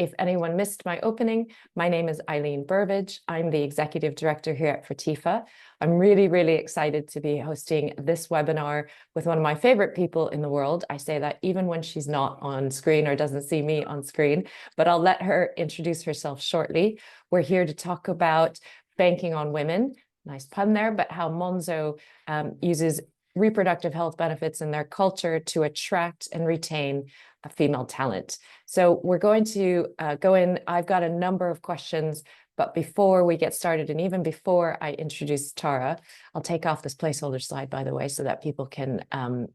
if anyone missed my opening, my name is Eileen Burbidge. I'm the Executive Director here at Fertifa. I'm really, really excited to be hosting this webinar with one of my favorite people in the world. I say that even when she's not on screen or doesn't see me on screen, but I'll let her introduce herself shortly. We're here to talk about banking on women, nice pun there, but how Monzo uses reproductive health benefits in their culture to attract and retain female talent. So we're going to go in. I've got a number of questions, but before we get started, and even before I introduce Tara, I'll take off this placeholder slide, by the way, so that people can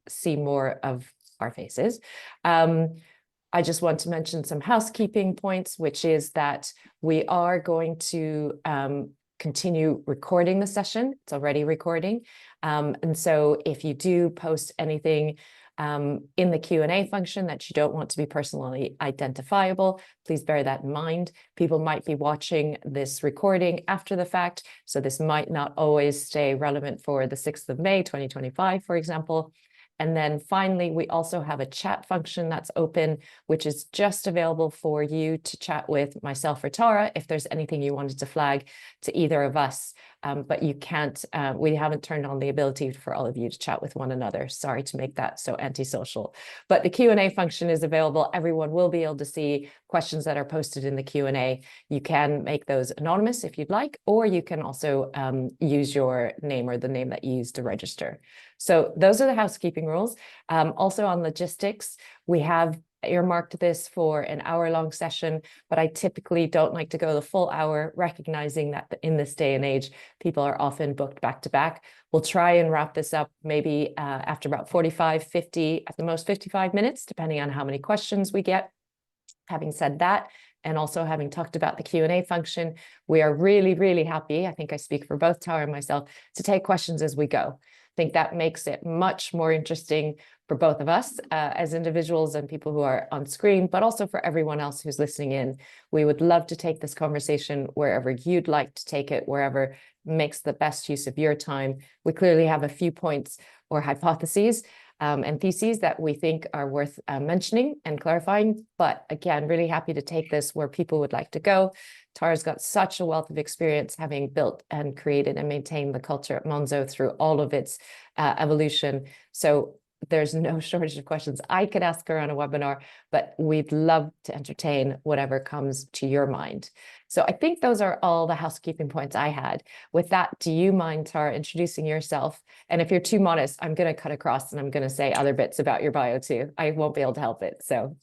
see more of our faces. I just want to mention some housekeeping points, which is that we are going to continue recording the session. It's already recording. And so if you do post anything in the Q&A function that you don't want to be personally identifiable, please bear that in mind. People might be watching this recording after the fact, so this might not always stay relevant for the 6th of May, 2025, for example. And then finally, we also have a chat function that's open, which is just available for you to chat with myself or Tara if there's anything you wanted to flag to either of us. But you can't, we haven't turned on the ability for all of you to chat with one another. Sorry to make that so antisocial. But the Q&A function is available. Everyone will be able to see questions that are posted in the Q&A. You can make those anonymous if you'd like, or you can also use your name or the name that you use to register. So those are the housekeeping rules. Also on logistics, we have earmarked this for an hour-long session, but I typically don't like to go the full hour, recognizing that in this day and age, people are often booked back to back. We'll try and wrap this up maybe after about 45, 50, at the most 55 minutes, depending on how many questions we get. Having said that, and also having talked about the Q&A function, we are really, really happy, I think I speak for both Tara and myself, to take questions as we go. I think that makes it much more interesting for both of us as individuals and people who are on screen, but also for everyone else who's listening in. We would love to take this conversation wherever you'd like to take it, wherever makes the best use of your time. We clearly have a few points or hypotheses and theses that we think are worth mentioning and clarifying. But again, really happy to take this where people would like to go. Tara's got such a wealth of experience having built and created and maintained the culture at Monzo through all of its evolution. So there's no shortage of questions I could ask her on a webinar, but we'd love to entertain whatever comes to your mind. So I think those are all the housekeeping points I had. With that, do you mind, Tara, introducing yourself? And if you're too modest, I'm going to cut across and I'm going to say other bits about your bio too. I won't be able to help it. So.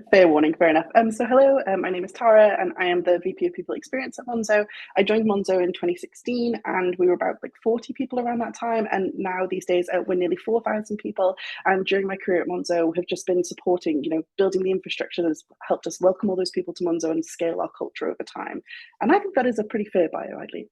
Fair warning, fair enough. So hello, my name is Tara and I am the VP of People Experience at Monzo. I joined Monzo in 2016 and we were about like 40 people around that time, and now these days we're nearly 4,000 people. And during my career at Monzo, have just been supporting, building the infrastructure that's helped us welcome all those people to Monzo and scale our culture over time. And I think that is a pretty fair bio, Eileen.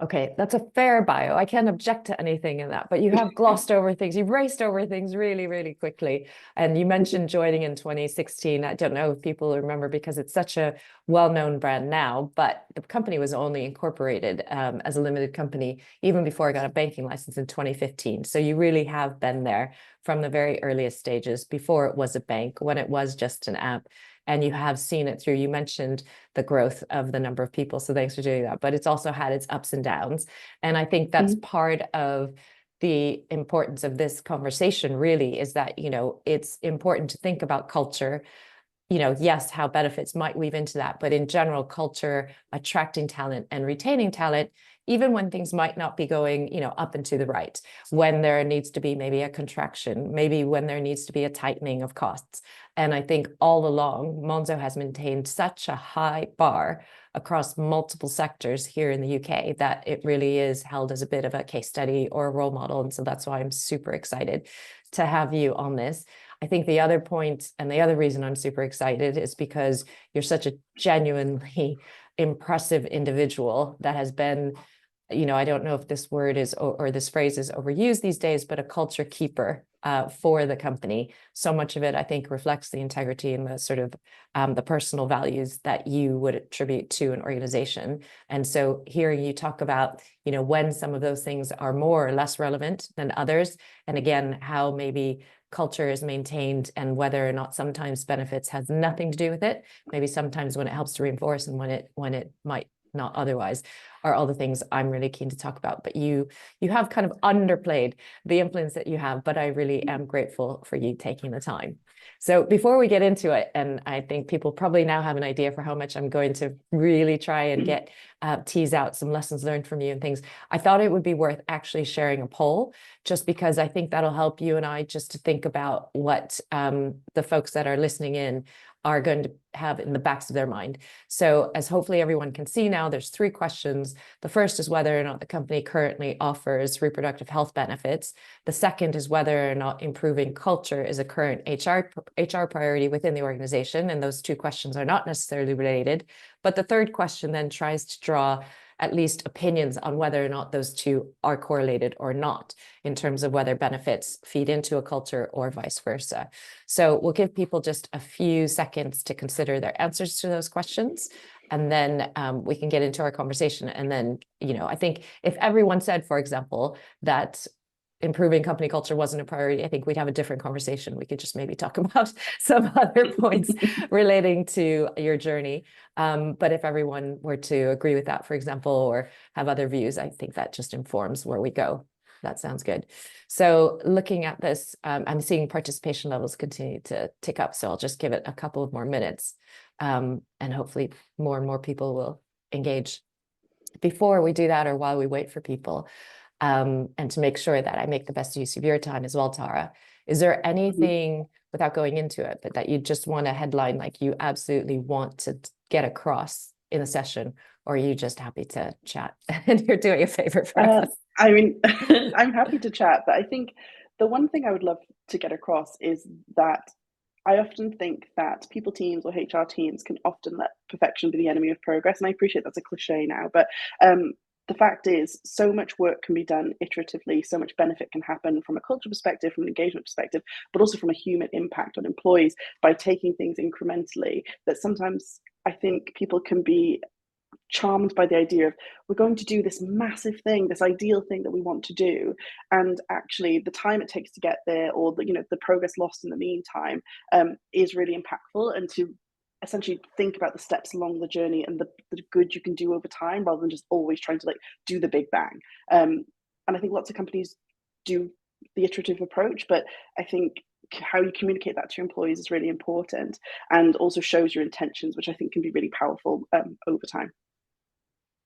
Okay, that's a fair bio. I can't object to anything in that, but you have glossed over things. You've raced over things really, really quickly. And you mentioned joining in 2016. I don't know if people remember because it's such a well-known brand now, but the company was only incorporated as a limited company even before I got a banking license in 2015. So you really have been there from the very earliest stages before it was a bank, when it was just an app. And you have seen it through, you mentioned the growth of the number of people. So thanks for doing that. But it's also had its ups and downs. And I think that's part of the importance of this conversation really is that, it's important to think about culture. Yes, how benefits might weave into that, but in general, culture, attracting talent and retaining talent, even when things might not be going, up and to the right, when there needs to be maybe a contraction, maybe when there needs to be a tightening of costs. And I think all along, Monzo has maintained such a high bar across multiple sectors here in the UK that it really is held as a bit of a case study or a role model. And so that's why I'm super excited to have you on this. I think the other point and the other reason I'm super excited is because you're such a genuinely impressive individual that has been, I don't know if this word is or this phrase is overused these days, but a culture keeper for the company. So much of it, I think, reflects the integrity and the sort of the personal values that you would attribute to an organization. And so hearing you talk about, when some of those things are more or less relevant than others, and again, how maybe culture is maintained, and whether or not sometimes benefits has nothing to do with it, maybe sometimes when it helps to reinforce and when it might not otherwise, are all the things I'm really keen to talk about. But you have kind of underplayed the influence that you have, but I really am grateful for you taking the time. So before we get into it, and I think people probably now have an idea for how much I'm going to really try and get tease out some lessons learned from you and things, I thought it would be worth actually sharing a poll, just because I think that'll help you and I just to think about what the folks that are listening in are going to have in the backs of their mind. So as hopefully everyone can see now, there's 3 questions. The first is whether or not the company currently offers reproductive health benefits. The second is whether or not improving culture is a current HR priority within the organization. And those 2 questions are not necessarily related. But the third question then tries to draw at least opinions on whether or not those 2 are correlated or not, in terms of whether benefits feed into a culture or vice versa. So we'll give people just a few seconds to consider their answers to those questions, and then we can get into our conversation. And then, I think if everyone said, for example, that improving company culture wasn't a priority, I think we'd have a different conversation. We could just maybe talk about some other points relating to your journey. But if everyone were to agree with that, for example, or have other views, I think that just informs where we go. That sounds good. So looking at this, I'm seeing participation levels continue to tick up. So I'll just give it a couple of more minutes, and hopefully more and more people will engage. Before we do that, or while we wait for people, and to make sure that I make the best use of your time as well, Tara, is there anything, without going into it, but that you just want a headline, like you absolutely want to get across in a session, or are you just happy to chat and you're doing a favor for us? I mean, I'm happy to chat, but I think the one thing I would love to get across is that I often think that people teams or HR teams can often let perfection be the enemy of progress. And I appreciate that's a cliche now, but the fact is, so much work can be done iteratively, so much benefit can happen from a culture perspective, from an engagement perspective, but also from a human impact on employees by taking things incrementally, that sometimes I think people can be charmed by the idea of, we're going to do this massive thing, this ideal thing that we want to do, and actually the time it takes to get there, or the progress lost in the meantime, is really impactful. And to essentially think about the steps along the journey and the good you can do over time, rather than just always trying to do the big bang. And I think lots of companies do the iterative approach, but I think how you communicate that to your employees is really important, and also shows your intentions, which I think can be really powerful over time.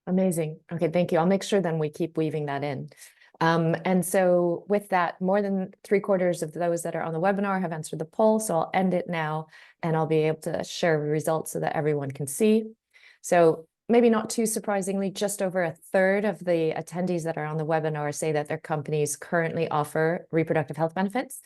Amazing. Okay, thank you. I'll make sure then we keep weaving that in. And so with that, more than 3/4 of those that are on the webinar have answered the poll. So I'll end it now, and I'll be able to share the results so that everyone can see. So maybe not too surprisingly, just over 1/3 of the attendees that are on the webinar say that their companies currently offer reproductive health benefits.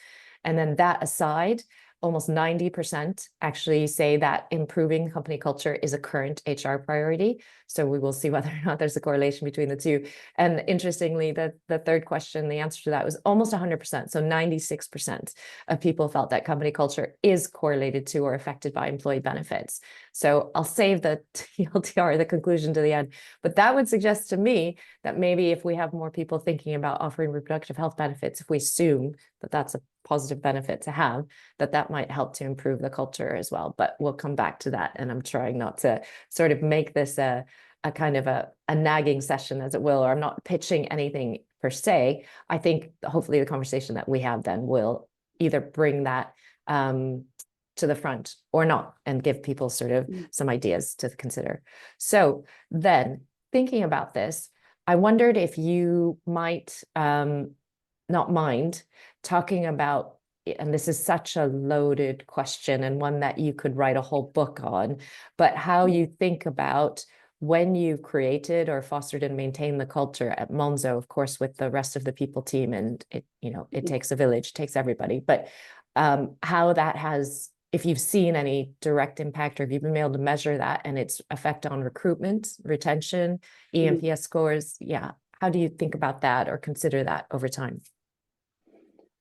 And then that aside, almost 90% actually say that improving company culture is a current HR priority. So we will see whether or not there's a correlation between the 2. And interestingly, the third question, the answer to that was almost 100%. So 96% of people felt that company culture is correlated to or affected by employee benefits. So I'll save the TLDR, the conclusion, to the end. But that would suggest to me that maybe if we have more people thinking about offering reproductive health benefits, if we assume that that's a positive benefit to have, that might help to improve the culture as well. But we'll come back to that. And I'm trying not to sort of make this a kind of a nagging session, as it will, or I'm not pitching anything per se. I think hopefully the conversation that we have then will either bring that to the front or not, and give people sort of some ideas to consider. So then, thinking about this, I wondered if you might not mind talking about, and this is such a loaded question and one that you could write a whole book on, but how you think about when you've created or fostered and maintained the culture at Monzo, of course, with the rest of the people team, and it takes a village, takes everybody, but how that has, if you've seen any direct impact, or if you've been able to measure that and its effect on recruitment, retention, ENPS scores. Yeah. How do you think about that or consider that over time?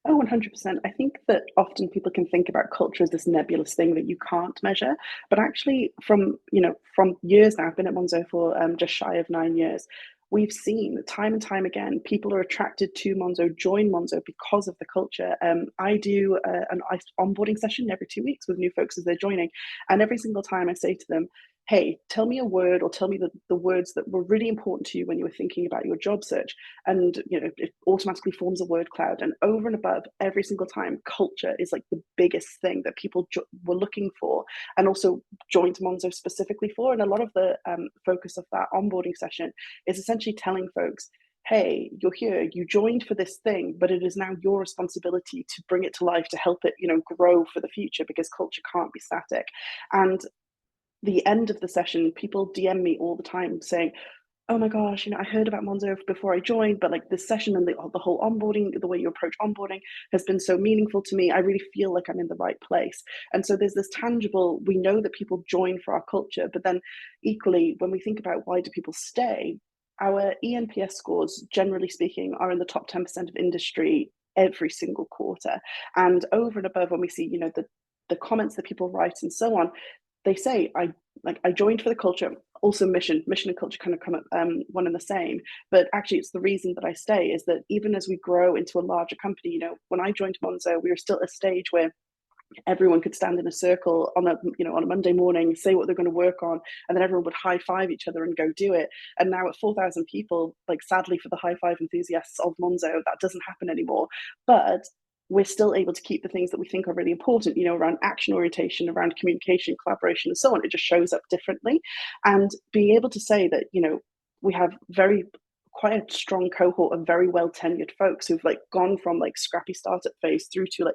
Oh, 100%. I think that often people can think about culture as this nebulous thing that you can't measure, but actually from years now, I've been at Monzo for just shy of 9 years. we've seen time and time again, people are attracted to Monzo, join Monzo because of the culture. I do an onboarding session every 2 weeks with new folks as they're joining. And every single time I say to them, hey, tell me a word or tell me the words that were really important to you when you were thinking about your job search. And, it automatically forms a word cloud. And over and above, every single time, culture is like the biggest thing that people were looking for and also joined Monzo specifically for. And a lot of the focus of that onboarding session is essentially telling folks, hey, you're here, you joined for this thing, but it is now your responsibility to bring it to life, to help it, grow for the future, because culture can't be static. And the end of the session, people DM me all the time saying, oh my gosh, I heard about Monzo before I joined, but like this session and the whole onboarding, the way you approach onboarding has been so meaningful to me. I really feel like I'm in the right place. And so there's this tangible, we know that people join for our culture, but then equally, when we think about why do people stay, our ENPS scores, generally speaking, are in the top 10% of industry every single quarter. And over and above, when we see, the comments that people write and so on, they say, I joined for the culture. Also, mission and culture kind of come up one and the same. But actually, it's the reason that I stay is that even as we grow into a larger company, when I joined Monzo, we were still at a stage where everyone could stand in a circle on a Monday morning, say what they're going to work on, and then everyone would high five each other and go do it. And now at 4,000 people, like sadly for the high five enthusiasts of Monzo, that doesn't happen anymore. But we're still able to keep the things that we think are really important, around action orientation, around communication, collaboration, and so on. It just shows up differently. And being able to say that, we have quite a strong cohort of very well tenured folks who've gone from scrappy startup phase through to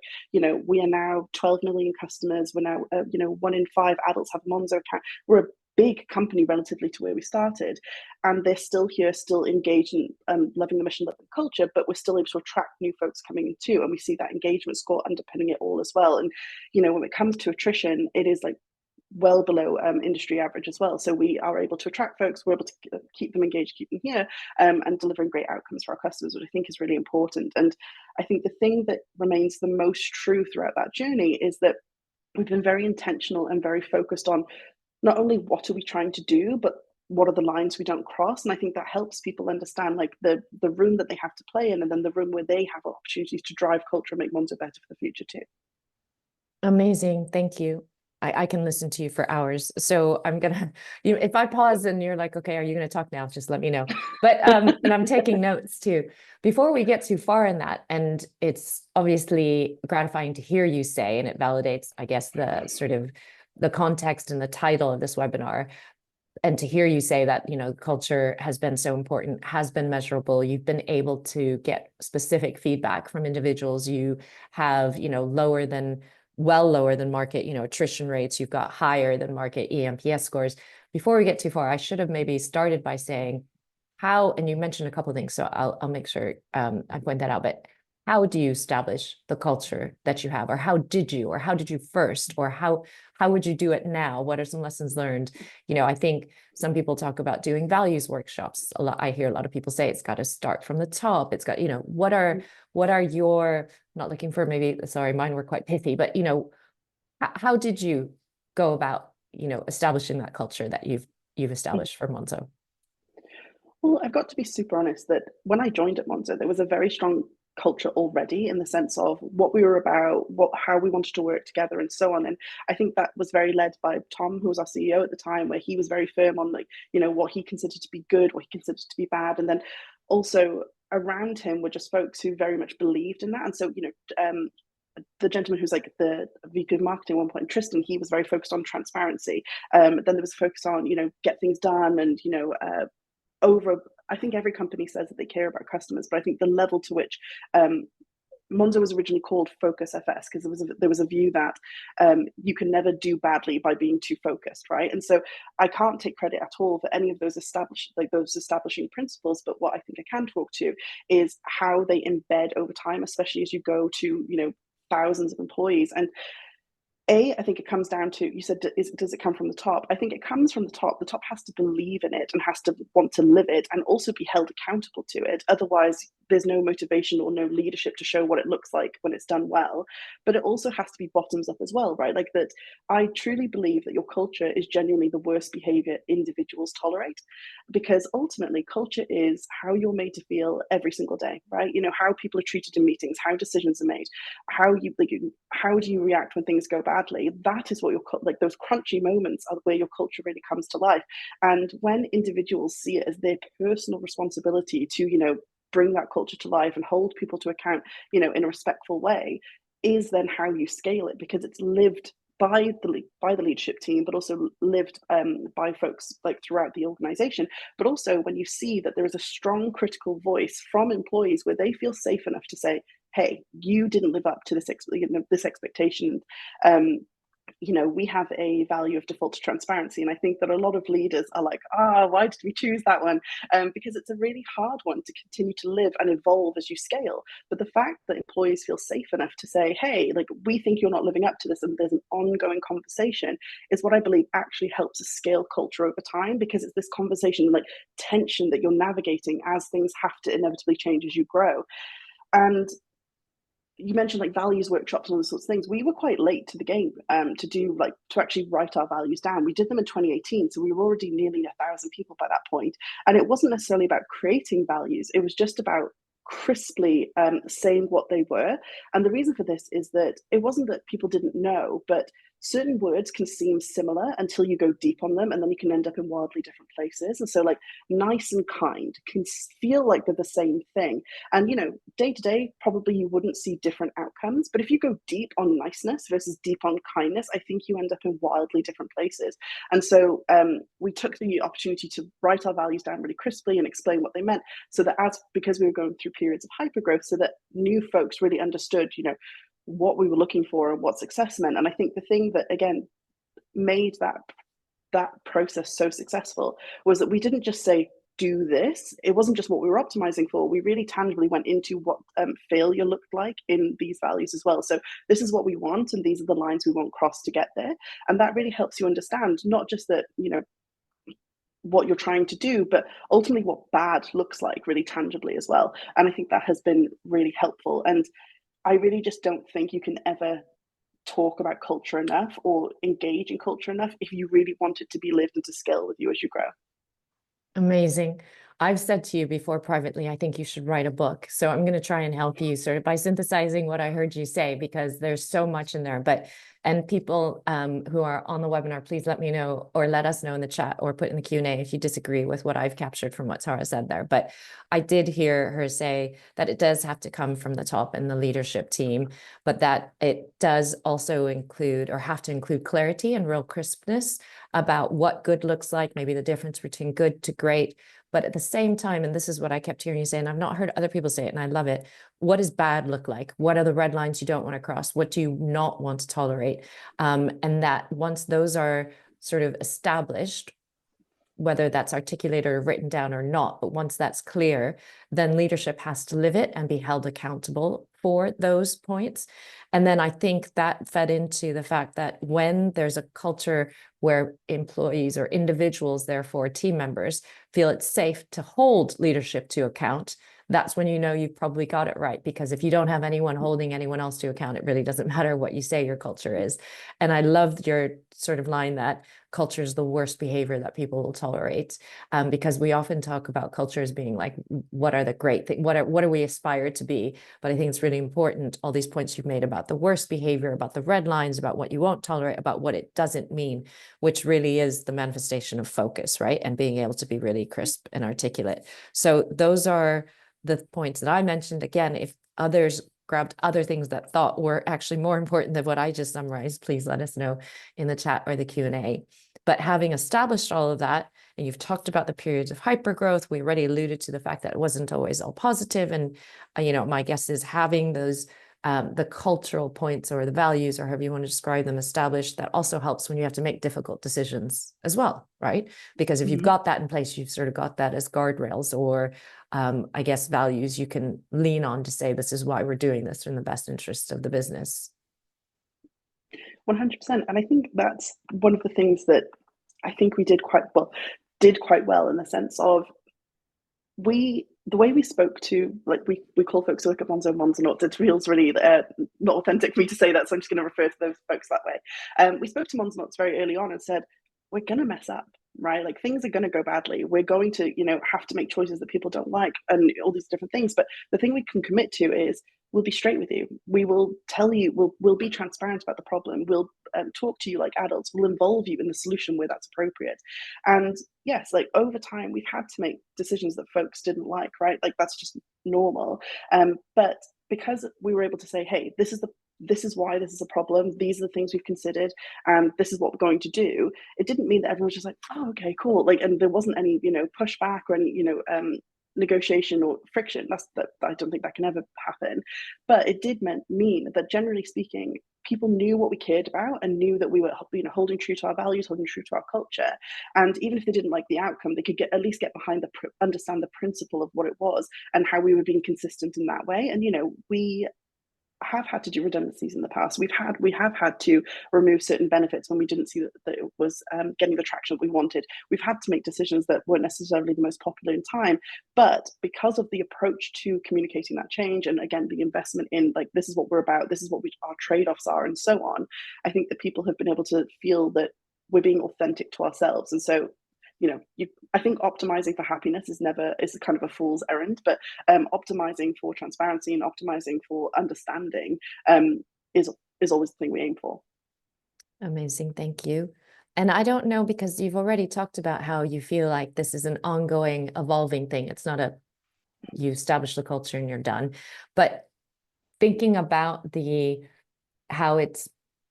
we are now 12 million customers. We're now 1 in 5 adults have a Monzo account. We're a big company relatively to where we started, and they're still here, still engaged and loving the mission, loving the culture, but we're still able to attract new folks coming in too, and we see that engagement score underpinning it all as well. And when it comes to attrition, it is well below industry average as well. So we are able to attract folks, we're able to keep them engaged, keep them here, and delivering great outcomes for our customers, which I think is really important. And I think the thing that remains the most true throughout that journey is that we've been very intentional and very focused on not only what are we trying to do, but what are the lines we don't cross. And I think that helps people understand the room that they have to play in, and then the room where they have opportunities to drive culture and make Monzo better for the future too. Amazing. Thank you. I can listen to you for hours. So I'm gonna, if I pause and you're like, okay, are you gonna talk now? Just let me know. But and I'm taking notes too. Before we get too far in that, and it's obviously gratifying to hear you say, and it validates, I guess, the sort of the context and the title of this webinar. And to hear you say that, culture has been so important, has been measurable. You've been able to get specific feedback from individuals. You have, well lower than market, attrition rates. You've got higher than market EMPS scores. Before we get too far, I should have maybe started by saying how, and you mentioned a couple of things, so I'll make sure I point that out, but how do you establish the culture that you have, or how did you first, or how would you do it now? What are some lessons learned? I think some people talk about doing values workshops a lot. I hear a lot of people say it's got to start from the top. It's got, what are your, not looking for maybe, sorry, mine were quite pithy, but how did you go about, establishing that culture that you've established for Monzo? Well, I've got to be super honest that when I joined at Monzo, there was a very strong culture already, in the sense of what we were about, how we wanted to work together, and so on. And I think that was very led by Tom, who was our CEO at the time, where he was very firm on what he considered to be good, what he considered to be bad, and then also around him were just folks who very much believed in that. And so the gentleman who's the VP of marketing at one point, Tristan, he was very focused on transparency. Then there was focus on get things done, and over, I think every company says that they care about customers, but I think the level to which Monzo was originally called Focus FS, because there was a view that you can never do badly by being too focused, right? And so I can't take credit at all for any of those establishing principles, but what I think I can talk to is how they embed over time, especially as you go to thousands of employees. And I think it comes down to, you said, does it come from the top? I think it comes from the top. The top has to believe in it and has to want to live it, and also be held accountable to it. Otherwise, there's no motivation or no leadership to show what it looks like when it's done well. But it also has to be bottoms up as well, right? Like that, I truly believe that your culture is genuinely the worst behavior individuals tolerate, because ultimately culture is how you're made to feel every single day, right? You know, how people are treated in meetings, how decisions are made, how you like, how do you react when things go badly. That is what your like, those crunchy moments are where your culture really comes to life. And when individuals see it as their personal responsibility to, you know, bring that culture to life and hold people to account, you know, in a respectful way, is then how you scale it, because it's lived by the leadership team, but also lived by folks like throughout the organization. But also when you see that there is a strong critical voice from employees where they feel safe enough to say, hey, you didn't live up to this this expectation. You know, we have a value of default transparency, and I think that a lot of leaders are like, why did we choose that one? Because it's a really hard one to continue to live and evolve as you scale. But the fact that employees feel safe enough to say, hey, like, we think you're not living up to this, and there's an ongoing conversation, is what I believe actually helps us scale culture over time, because it's this conversation, like tension that you're navigating as things have to inevitably change as you grow. And you mentioned like values workshops and all those sorts of things. We were quite late to the game to actually write our values down. We did them in 2018, so we were already nearly 1,000 people by that point. And it wasn't necessarily about creating values; it was just about crisply saying what they were. And the reason for this is that it wasn't that people didn't know, but certain words can seem similar until you go deep on them, and then you can end up in wildly different places. And so, like, nice and kind can feel like they're the same thing. And, you know, day to day, probably you wouldn't see different outcomes. But if you go deep on niceness versus deep on kindness, I think you end up in wildly different places. And so we took the opportunity to write our values down really crisply and explain what they meant, so that because we were going through periods of hypergrowth, so that new folks really understood, you know, what we were looking for and what success meant. And I think the thing that, again, made that process so successful was that we didn't just say, do this. It wasn't just what we were optimizing for. We really tangibly went into what failure looked like in these values as well. So this is what we want, and these are the lines we won't cross to get there. And that really helps you understand not just that, you know, what you're trying to do, but ultimately what bad looks like really tangibly as well. And I think that has been really helpful. And I really just don't think you can ever talk about culture enough or engage in culture enough if you really want it to be lived and to scale with you as you grow. Amazing. I've said to you before privately, I think you should write a book. So I'm going to try and help you sort of by synthesizing what I heard you say, because there's so much in there. And people who are on the webinar, please let me know, or let us know in the chat, or put in the Q&A if you disagree with what I've captured from what Tara said there. But I did hear her say that it does have to come from the top in the leadership team, but that it does also include, or have to include, clarity and real crispness about what good looks like, maybe the difference between good to great. But at the same time, and this is what I kept hearing you say, and I've not heard other people say it, and I love it, what does bad look like? What are the red lines you don't want to cross? What do you not want to tolerate? And that once those are sort of established, whether that's articulated or written down or not, but once that's clear, then leadership has to live it and be held accountable for those points. And then I think that fed into the fact that when there's a culture where employees or individuals, therefore team members, feel it's safe to hold leadership to account, that's when you know you've probably got it right. Because if you don't have anyone holding anyone else to account, it really doesn't matter what you say your culture is. And I loved your sort of line that culture is the worst behavior that people will tolerate, because we often talk about culture as being like, what are the great things? What are we aspire to be? But I think it's really important, all these points you've made about the worst behavior, about the red lines, about what you won't tolerate, about what it doesn't mean, which really is the manifestation of focus, right? And being able to be really crisp and articulate. So those are the points that I mentioned. Again, if others grabbed other things that thought were actually more important than what I just summarized, please let us know in the chat or the Q&A. But having established all of that, and you've talked about the periods of hypergrowth, we already alluded to the fact that it wasn't always all positive. And, you know, my guess is having those, the cultural points or the values, or however you want to describe them, established, that also helps when you have to make difficult decisions as well, right? Because if you've got that in place, you've sort of got that as guardrails, or I guess values you can lean on to say, this is why we're doing this in the best interest of the business. 100%. And I think that's one of the things that I think we did quite well in the sense of we the way we spoke to, like, we call folks who work at Monzo Monzo, it feels really not authentic for me to say that, so I'm just going to refer to those folks that way. We spoke to Monzo very early on and said, we're going to mess up, right? Like, things are going to go badly. We're going to, have to make choices that people don't like and all these different things. But the thing we can commit to is we'll be straight with you. We will tell you, we'll be transparent about the problem. We'll talk to you like adults. We'll involve you in the solution where that's appropriate. And yes, like, over time, we've had to make decisions that folks didn't like, right? Like, that's just normal. But because we were able to say, hey, this is why this is a problem. These are the things we've considered, and this is what we're going to do. It didn't mean that everyone was just like, oh, okay, cool. Like, and there wasn't any, pushback or any, negotiation or friction. That I don't think that can ever happen. But it did mean that, generally speaking, people knew what we cared about and knew that we were, holding true to our values, holding true to our culture. And even if they didn't like the outcome, they could at least get behind understand the principle of what it was and how we were being consistent in that way. And we have had to do redundancies in the past. We have had to remove certain benefits when we didn't see that it was getting the traction that we wanted. We've had to make decisions that weren't necessarily the most popular in time, but because of the approach to communicating that change, and again, the investment in, like, this is what we're about, this is what our trade-offs are, and so on, I think that people have been able to feel that we're being authentic to ourselves. And so, I think optimizing for happiness is kind of a fool's errand, but optimizing for transparency and optimizing for understanding is always the thing we aim for. Amazing. Thank you. And I don't know, because you've already talked about how you feel like this is an ongoing, evolving thing. It's not you establish the culture and you're done. But thinking about how it's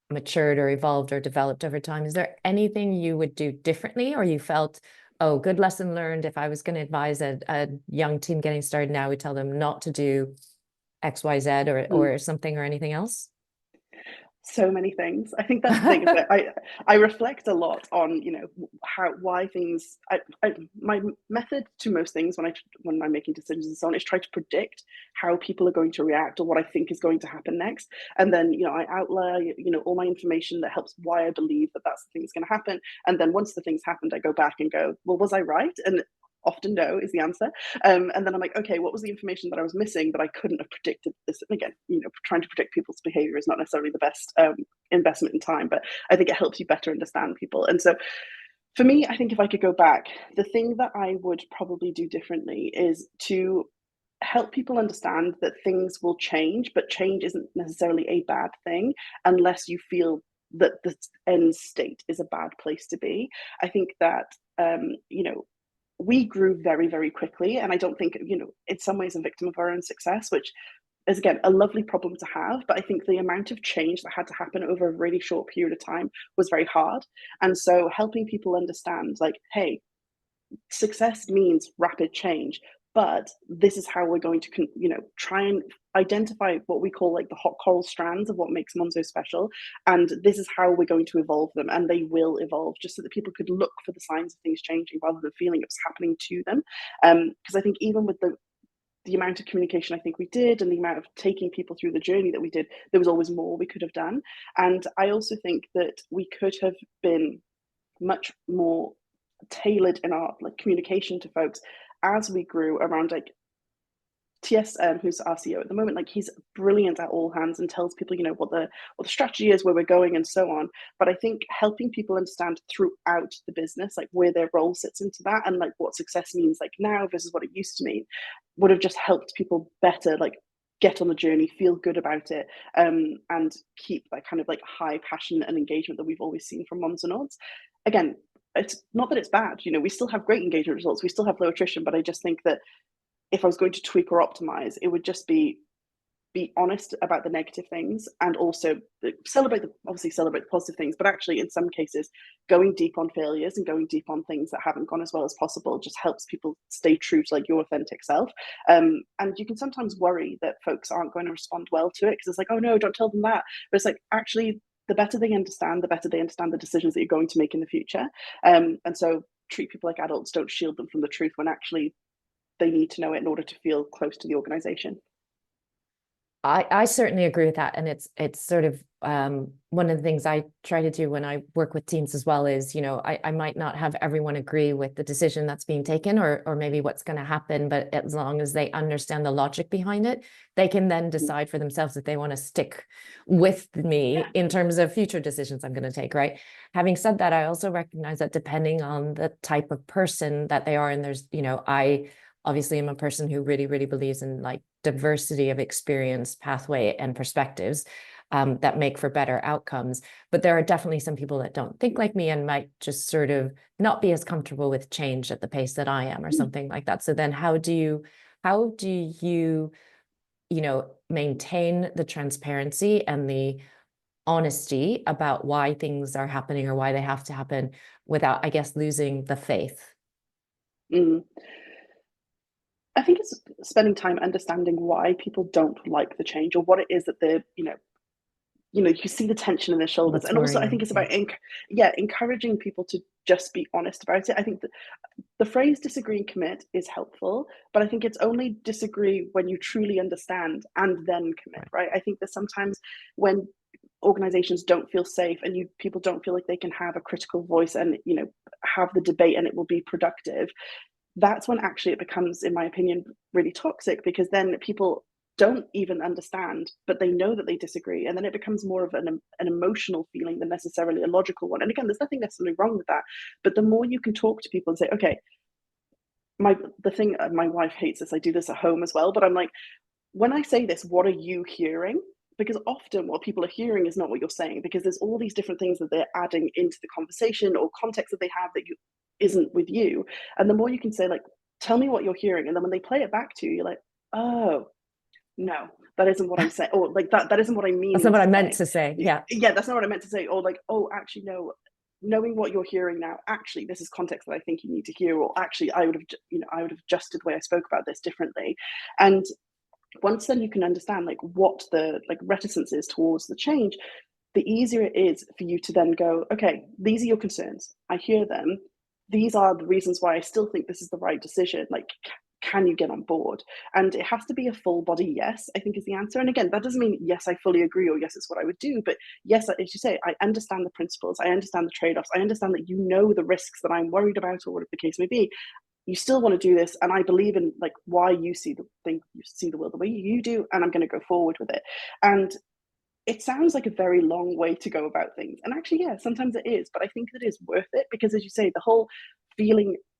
matured or evolved or developed over time, is there anything you would do differently, or you felt, oh, good lesson learned? If I was going to advise a young team getting started now, I would tell them not to do X, Y, Z, or something, or anything else? So many things. I think that's the thing, is that I reflect a lot on, why things. My method to most things when I'm making decisions and so on is try to predict how people are going to react or what I think is going to happen next, and then I outlay all my information that helps why I believe that that's the thing that's going to happen, and then once the thing's happened, I go back and go, well, was I right? And often no is the answer. And then I'm like, okay, what was the information that I was missing that I couldn't have predicted this? And again, trying to predict people's behavior is not necessarily the best investment in time, but I think it helps you better understand people. And so for me, I think if I could go back, the thing that I would probably do differently is to help people understand that things will change, but change isn't necessarily a bad thing unless you feel that the end state is a bad place to be. I think that, we grew very, very quickly. And I don't think, in some ways, a victim of our own success, which is, again, a lovely problem to have. But I think the amount of change that had to happen over a really short period of time was very hard. And so helping people understand, like, hey, success means rapid change, but this is how we're going to try and identify what we call, like, the hot coral strands of what makes Monzo special, and this is how we're going to evolve them, and they will evolve, just so that people could look for the signs of things changing rather than feeling it was happening to them. Because I think even with the amount of communication I think we did and the amount of taking people through the journey that we did, there was always more we could have done. And I also think that we could have been much more tailored in our, like, communication to folks as we grew around, like, TS, who's our CEO at the moment. Like, he's brilliant at all hands and tells people, what the strategy is, where we're going, and so on. But I think helping people understand throughout the business, like, where their role sits into that, and, like, what success means, like, now versus what it used to mean, would have just helped people better, like, get on the journey, feel good about it, and keep that kind of, like, high passion and engagement that we've always seen from Monzo. Again, it's not that it's bad. We still have great engagement results. We still have low attrition, but I just think that if I was going to tweak or optimize, it would just be honest about the negative things, and also obviously celebrate the positive things, but actually in some cases going deep on failures and going deep on things that haven't gone as well as possible just helps people stay true to, like, your authentic self. And you can sometimes worry that folks aren't going to respond well to it, because it's like, oh no, don't tell them that. But it's like, actually, the better they understand the decisions that you're going to make in the future. And so treat people like adults, don't shield them from the truth when actually they need to know it in order to feel close to the organization. I certainly agree with that. And it's sort of one of the things I try to do when I work with teams as well is, I might not have everyone agree with the decision that's being taken or maybe what's going to happen, but as long as they understand the logic behind it, they can then decide for themselves if they want to stick with me in terms of future decisions I'm going to take, right? Having said that, I also recognize that depending on the type of person that they are, and there's, I obviously am a person who really, really believes in like diversity of experience, pathway, and perspectives. That make for better outcomes. But there are definitely some people that don't think like me and might just sort of not be as comfortable with change at the pace that I am or something like that. So then how do you, maintain the transparency and the honesty about why things are happening or why they have to happen without, I guess, losing the faith? Mm. I think it's spending time understanding why people don't like the change or what it is that they're, you see the tension in their shoulders. That's And also I worrying. think it's about encouraging people to just be honest about it. I think that the phrase disagree and commit is helpful, but I think it's only disagree when you truly understand and then commit, right? I think that sometimes when organizations don't feel safe and people don't feel like they can have a critical voice and have the debate and it will be productive, that's when actually it becomes, in my opinion, really toxic, because then people don't even understand, but they know that they disagree. And then it becomes more of an emotional feeling than necessarily a logical one. And again, there's nothing necessarily wrong with that. But the more you can talk to people and say, okay, my wife hates this. I do this at home as well. But I'm like, when I say this, what are you hearing? Because often what people are hearing is not what you're saying, because there's all these different things that they're adding into the conversation or context that they have that isn't with you. And the more you can say, like, tell me what you're hearing. And then when they play it back to you, you're like, oh, no, that isn't what I'm saying. Or like that isn't what I'm That's not meaning what to I meant say. to say. Yeah. Yeah, that's not what I meant to say. Or like, oh, actually, no, knowing what you're hearing now, actually, this is context that I think you need to hear. Or actually, I would have, I would have adjusted the way I spoke about this differently. And once then you can understand like what the like reticence is towards the change, the easier it is for you to then go, okay, these are your concerns, I hear them, these are the reasons why I still think this is the right decision, like can you get on board? And it has to be a full body yes, I think, is the answer. And again, that doesn't mean yes I fully agree or yes it's what I would do, but yes, as you say, I understand the principles, I understand the trade-offs, I understand that the risks that I'm worried about or whatever the case may be. You still want to do this, and I believe in like why you see the world the way you do, and I'm going to go forward with it. And it sounds like a very long way to go about things, and actually, yeah, sometimes it is, but I think that it is worth it, because as you say, the whole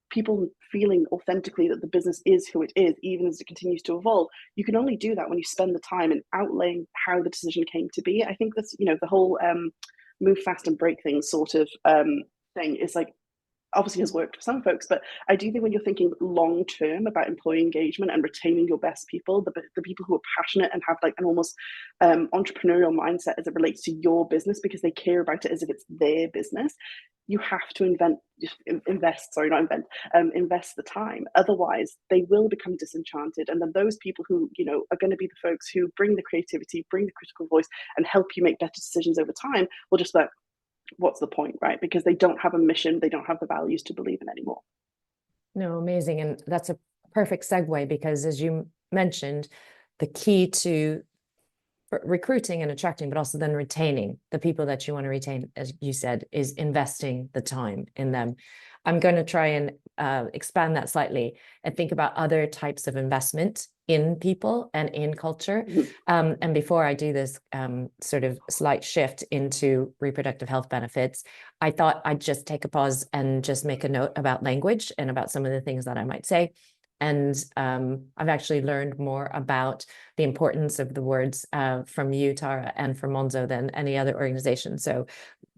people feeling authentically that the business is who it is, even as it continues to evolve, you can only do that when you spend the time in outlaying how the decision came to be. I think that's, the whole move fast and break things sort of thing is like, obviously has worked for some folks, but I do think when you're thinking long term about employee engagement and retaining your best people, the people who are passionate and have like an almost entrepreneurial mindset as it relates to your business, because they care about it as if it's their business, you have to invest the time. Otherwise they will become disenchanted, and then those people who are going to be the folks who bring the creativity, bring the critical voice, and help you make better decisions over time will just like, what's the point, right? Because they don't have a mission, they don't have the values to believe in anymore. No, amazing. And that's a perfect segue, because as you mentioned, the key to recruiting and attracting, but also then retaining the people that you want to retain, as you said, is investing the time in them. I'm going to try and expand that slightly and think about other types of investment in people and in culture. And before I do this sort of slight shift into reproductive health benefits, I thought I'd just take a pause and just make a note about language and about some of the things that I might say. And I've actually learned more about the importance of the words from you, Tara, and from Monzo than any other organization. So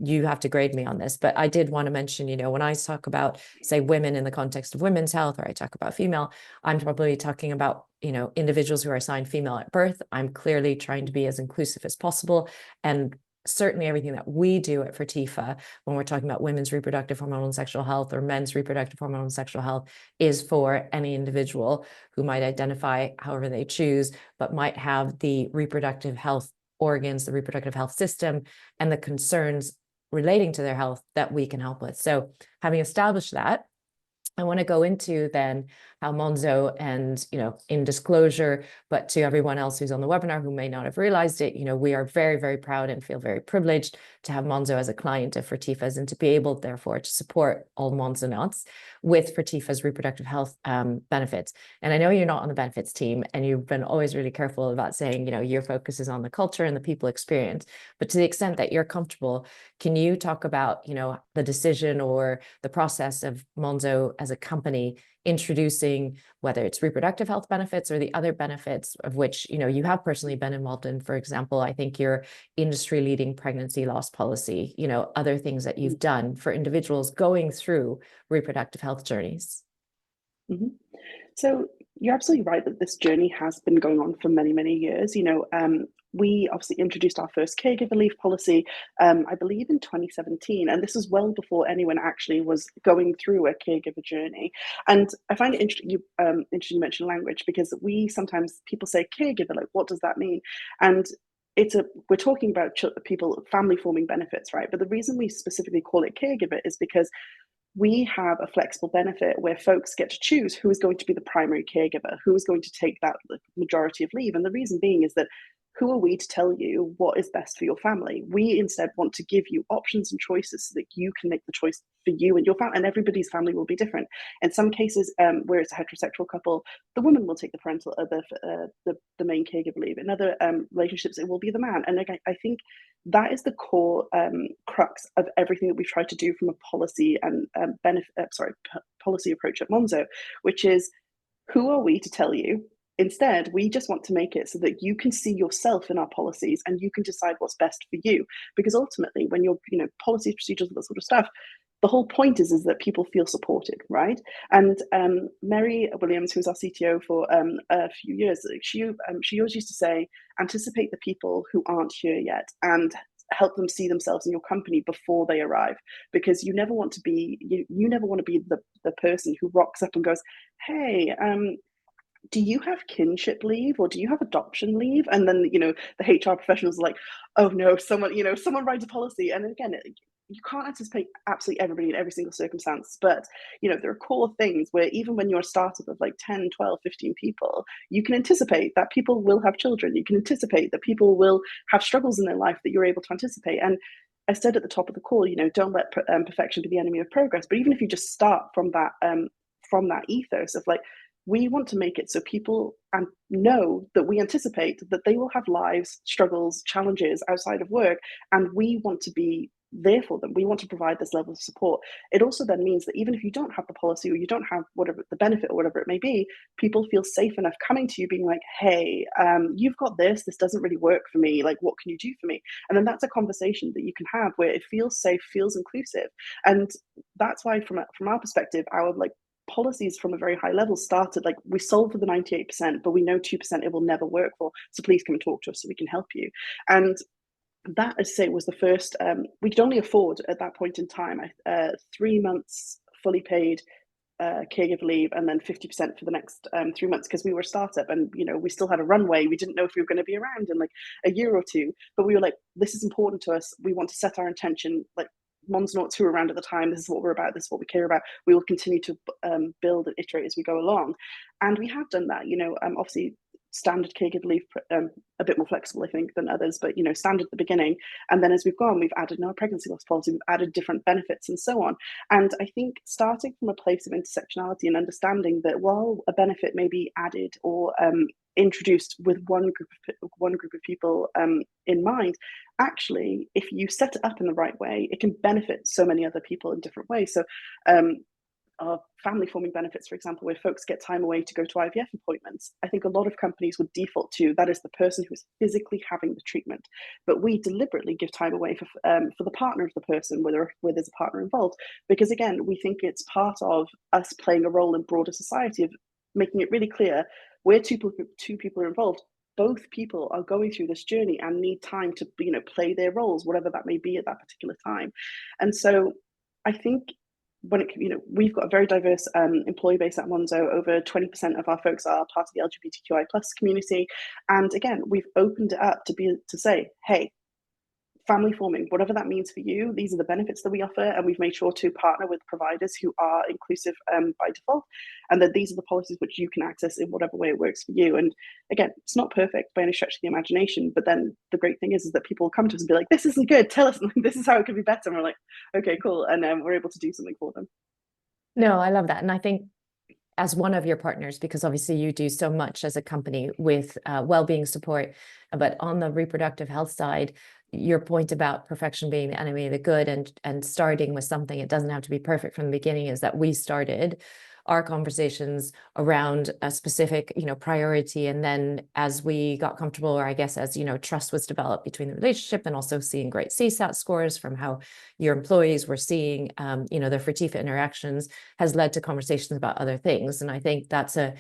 you have to grade me on this. But I did want to mention, when I talk about, say, women in the context of women's health, or I talk about female, I'm probably talking about, individuals who are assigned female at birth. I'm clearly trying to be as inclusive as possible. And certainly everything that we do at Fertifa, when we're talking about women's reproductive hormonal and sexual health, or men's reproductive hormonal and sexual health, is for any individual who might identify however they choose, but might have the reproductive health organs, the reproductive health system, and the concerns relating to their health that we can help with. So having established that, I want to go into then how Monzo and, in disclosure, but to everyone else who's on the webinar who may not have realized it, we are very, very proud and feel very privileged to have Monzo as a client of Fertifa's and to be able, therefore, to support all Monzonauts with Fertifa's reproductive health benefits. And I know you're not on the benefits team, and you've been always really careful about saying, your focus is on the culture and the people experience. But to the extent that you're comfortable, can you talk about, the decision or the process of Monzo as a company introducing, whether it's reproductive health benefits or the other benefits of which, you have personally been involved in? For example, I think your industry leading pregnancy loss policy, other things that you've done for individuals going through reproductive health journeys. Mm-hmm. So you're absolutely right that this journey has been going on for many, many years. We obviously introduced our first caregiver leave policy, I believe in 2017, and this was well before anyone actually was going through a caregiver journey. And I find it interesting you mentioned language, because sometimes people say caregiver, like, what does that mean? And we're talking about people, family forming benefits, right? But the reason we specifically call it caregiver is because we have a flexible benefit where folks get to choose who is going to be the primary caregiver, who is going to take that majority of leave. And the reason being is that, who are we to tell you what is best for your family? We instead want to give you options and choices so that you can make the choice for you and your family, and everybody's family will be different. In some cases, where it's a heterosexual couple, the woman will take the main caregiver leave. In other relationships, it will be the man. And I think that is the core crux of everything that we've tried to do from a policy and policy approach at Monzo, which is, who are we to tell you? Instead, we just want to make it so that you can see yourself in our policies and you can decide what's best for you. Because ultimately, when you're, policies, procedures, that sort of stuff, the whole point is that people feel supported, right? And Mary Williams, who's our CTO for a few years, she always used to say, anticipate the people who aren't here yet and help them see themselves in your company before they arrive, because you never want to be the person who rocks up and goes, hey, do you have kinship leave or do you have adoption leave? And then, the HR professionals are like, oh no, someone writes a policy. And again, you can't anticipate absolutely everybody in every single circumstance, but there are core things where even when you're a startup of like 10, 12, 15 people, you can anticipate that people will have children. You can anticipate that people will have struggles in their life that you're able to anticipate. And I said at the top of the call, don't let perfection be the enemy of progress. But even if you just start from that ethos of like, we want to make it so people know that we anticipate that they will have lives, struggles, challenges outside of work, and we want to be there for them. We want to provide this level of support. It also then means that even if you don't have the policy or you don't have whatever the benefit or whatever it may be, people feel safe enough coming to you being like, hey, you've got this doesn't really work for me, like, what can you do for me? And then that's a conversation that you can have where it feels safe, feels inclusive. And that's why from our perspective, our policies from a very high level started like, we solve for the 98%, but we know 2% it will never work for, so please come and talk to us so we can help you. And that, as I say, was the first, we could only afford at that point in time 3 months fully paid caregiver leave, and then 50% for the next 3 months, because we were a startup and we still had a runway. We didn't know if we were going to be around in like a year or two, but we were like, this is important to us. We want to set our intention, like, Monzonauts who were around at the time, this is what we're about, this is what we care about. We will continue to build and iterate as we go along. And we have done that, obviously standard caregiver leave, a bit more flexible, I think, than others, but standard at the beginning. And then as we've gone, we've added our pregnancy loss policy, we've added different benefits and so on. And I think starting from a place of intersectionality and understanding that while a benefit may be added or introduced with one group of people in mind, actually, if you set it up in the right way, it can benefit so many other people in different ways. So our family forming benefits, for example, where folks get time away to go to IVF appointments, I think a lot of companies would default to that is the person who is physically having the treatment. But we deliberately give time away for the partner of the person, where there's a partner involved, because again, we think it's part of us playing a role in broader society of making it really clear where two people are involved. Both people are going through this journey and need time to play their roles, whatever that may be at that particular time. And so I think we've got a very diverse employee base at Monzo. Over 20% of our folks are part of the LGBTQI plus community. And again, we've opened it up to say, hey, family forming, whatever that means for you, these are the benefits that we offer, and we've made sure to partner with providers who are inclusive by default, and that these are the policies which you can access in whatever way it works for you. And again, it's not perfect by any stretch of the imagination, but then the great thing is that people will come to us and be like, this isn't good, tell us, this is how it could be better, and we're like, okay, cool, and we're able to do something for them. No, I love that. And I think as one of your partners, because obviously you do so much as a company with well-being support, but on the reproductive health side, your point about perfection being the enemy of the good, and starting with something, it doesn't have to be perfect from the beginning, is that we started our conversations around a specific, priority. And then as we got comfortable, or I guess as, trust was developed between the relationship, and also seeing great CSAT scores from how your employees were seeing, their Fertifa interactions, has led to conversations about other things. And I think that's a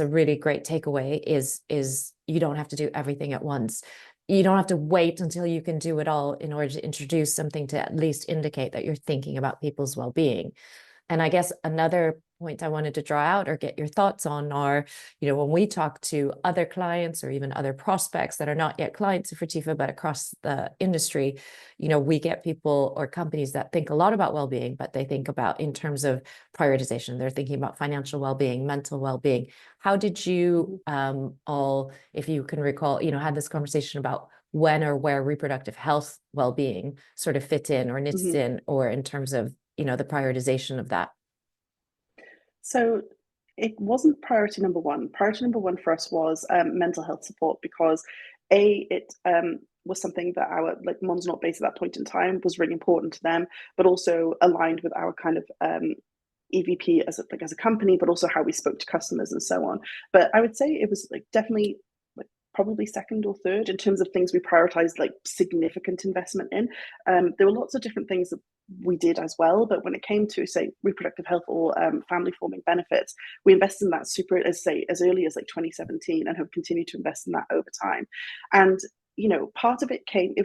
really great takeaway, is you don't have to do everything at once. You don't have to wait until you can do it all in order to introduce something to at least indicate that you're thinking about people's well-being. And I guess another point I wanted to draw out or get your thoughts on are, when we talk to other clients or even other prospects that are not yet clients of Fertifa, but across the industry, we get people or companies that think a lot about well-being, but they think about in terms of prioritization. They're thinking about financial well-being, mental well-being. How did you all, if you can recall, had this conversation about when or where reproductive health well-being sort of fit in or knits in, or in terms of the prioritization of that? So it wasn't priority number one. Priority number one for us was mental health support, because it was something that our Monzo base at that point in time was really important to them, but also aligned with our kind of EVP as a company, but also how we spoke to customers and so on. But I would say it was definitely probably second or third in terms of things we prioritized significant investment in. There were lots of different things that we did as well, but when it came to say reproductive health or family forming benefits, we invested in that as early as 2017, and have continued to invest in that over time. And part of it came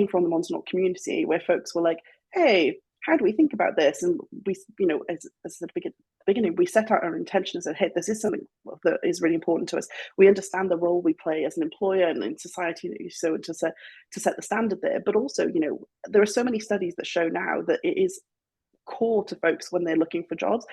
from the Monzo community, where folks were like, hey, how do we think about this? And we, as at the beginning, we set out our intention and said, hey, this is something that is really important to us. We understand the role we play as an employer and in society, so to set the standard there. But also, there are so many studies that show now that it is core to folks when they're looking for jobs.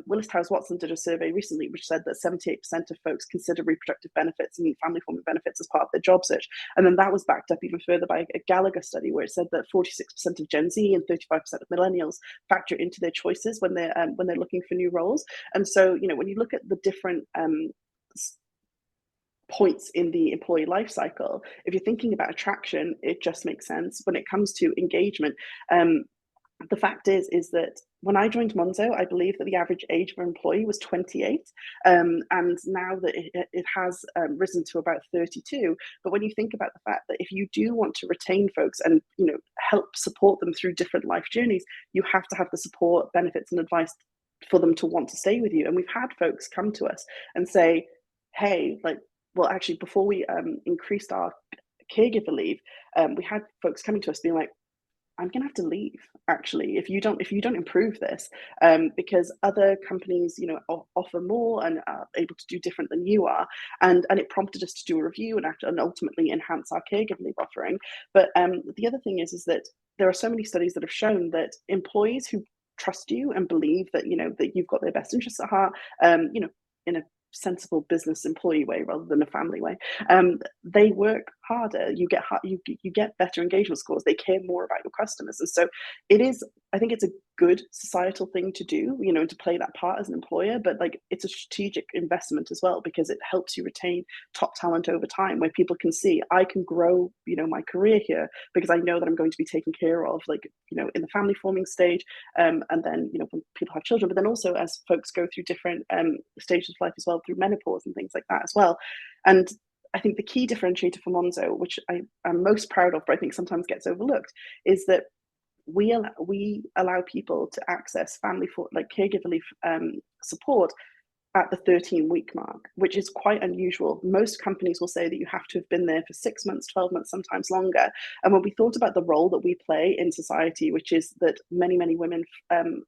Willis Towers Watson did a survey recently which said that 78% of folks consider reproductive benefits and family forming benefits as part of their job search. And then that was backed up even further by a Gallagher study where it said that 46% of Gen Z and 35% of millennials factor into their choices when they're looking for new roles. And so, when you look at the different points in the employee life cycle, if you're thinking about attraction, it just makes sense. When it comes to engagement, the fact is that when I joined Monzo, I believe that the average age of an employee was 28, and now that it has risen to about 32. But when you think about the fact that if you do want to retain folks and help support them through different life journeys, you have to have the support, benefits, and advice for them to want to stay with you. And we've had folks come to us and say, hey, well, actually, before we increased our caregiver leave, we had folks coming to us being like, I'm going to have to leave actually if you don't improve this, because other companies offer more and are able to do different than you are, and it prompted us to do a review and ultimately enhance our caregiver leave offering. But the other thing is that there are so many studies that have shown that employees who trust you and believe that that you've got their best interests at heart, in a sensible business employee way rather than a family way, they work harder. You get better engagement scores. They care more about your customers, and so I think it's a good societal thing to do, to play that part as an employer. But it's a strategic investment as well, because it helps you retain top talent over time, where people can see I can grow my career here because I know that I'm going to be taken care of in the family forming stage, and then when people have children, but then also as folks go through different stages of life as well, through menopause and things like that as well. And I think the key differentiator for Monzo, which I am most proud of, but I think sometimes gets overlooked, is that we allow people to access caregiver leave support at the 13-week mark, which is quite unusual. Most companies will say that you have to have been there for 6 months, 12 months, sometimes longer. And when we thought about the role that we play in society, which is that many women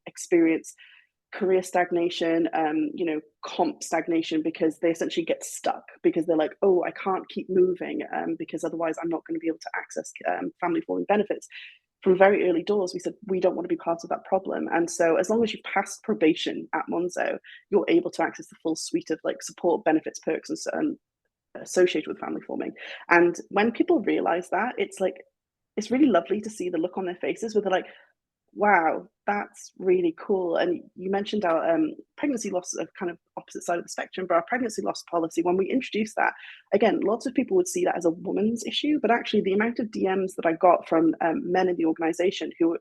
experience career stagnation, comp stagnation, because they essentially get stuck because they're like, oh, I can't keep moving because otherwise I'm not going to be able to access family forming benefits. From very early doors, we said we don't want to be part of that problem. And so as long as you've passed probation at Monzo, you're able to access the full suite of like support, benefits, perks, and associated with family forming. And when people realize that, it's like, it's really lovely to see the look on their faces where they're like, wow, that's really cool. And you mentioned our pregnancy loss of kind of opposite side of the spectrum, but our pregnancy loss policy, when we introduced that, again, lots of people would see that as a woman's issue, but actually the amount of DMs that I got from men in the organization who,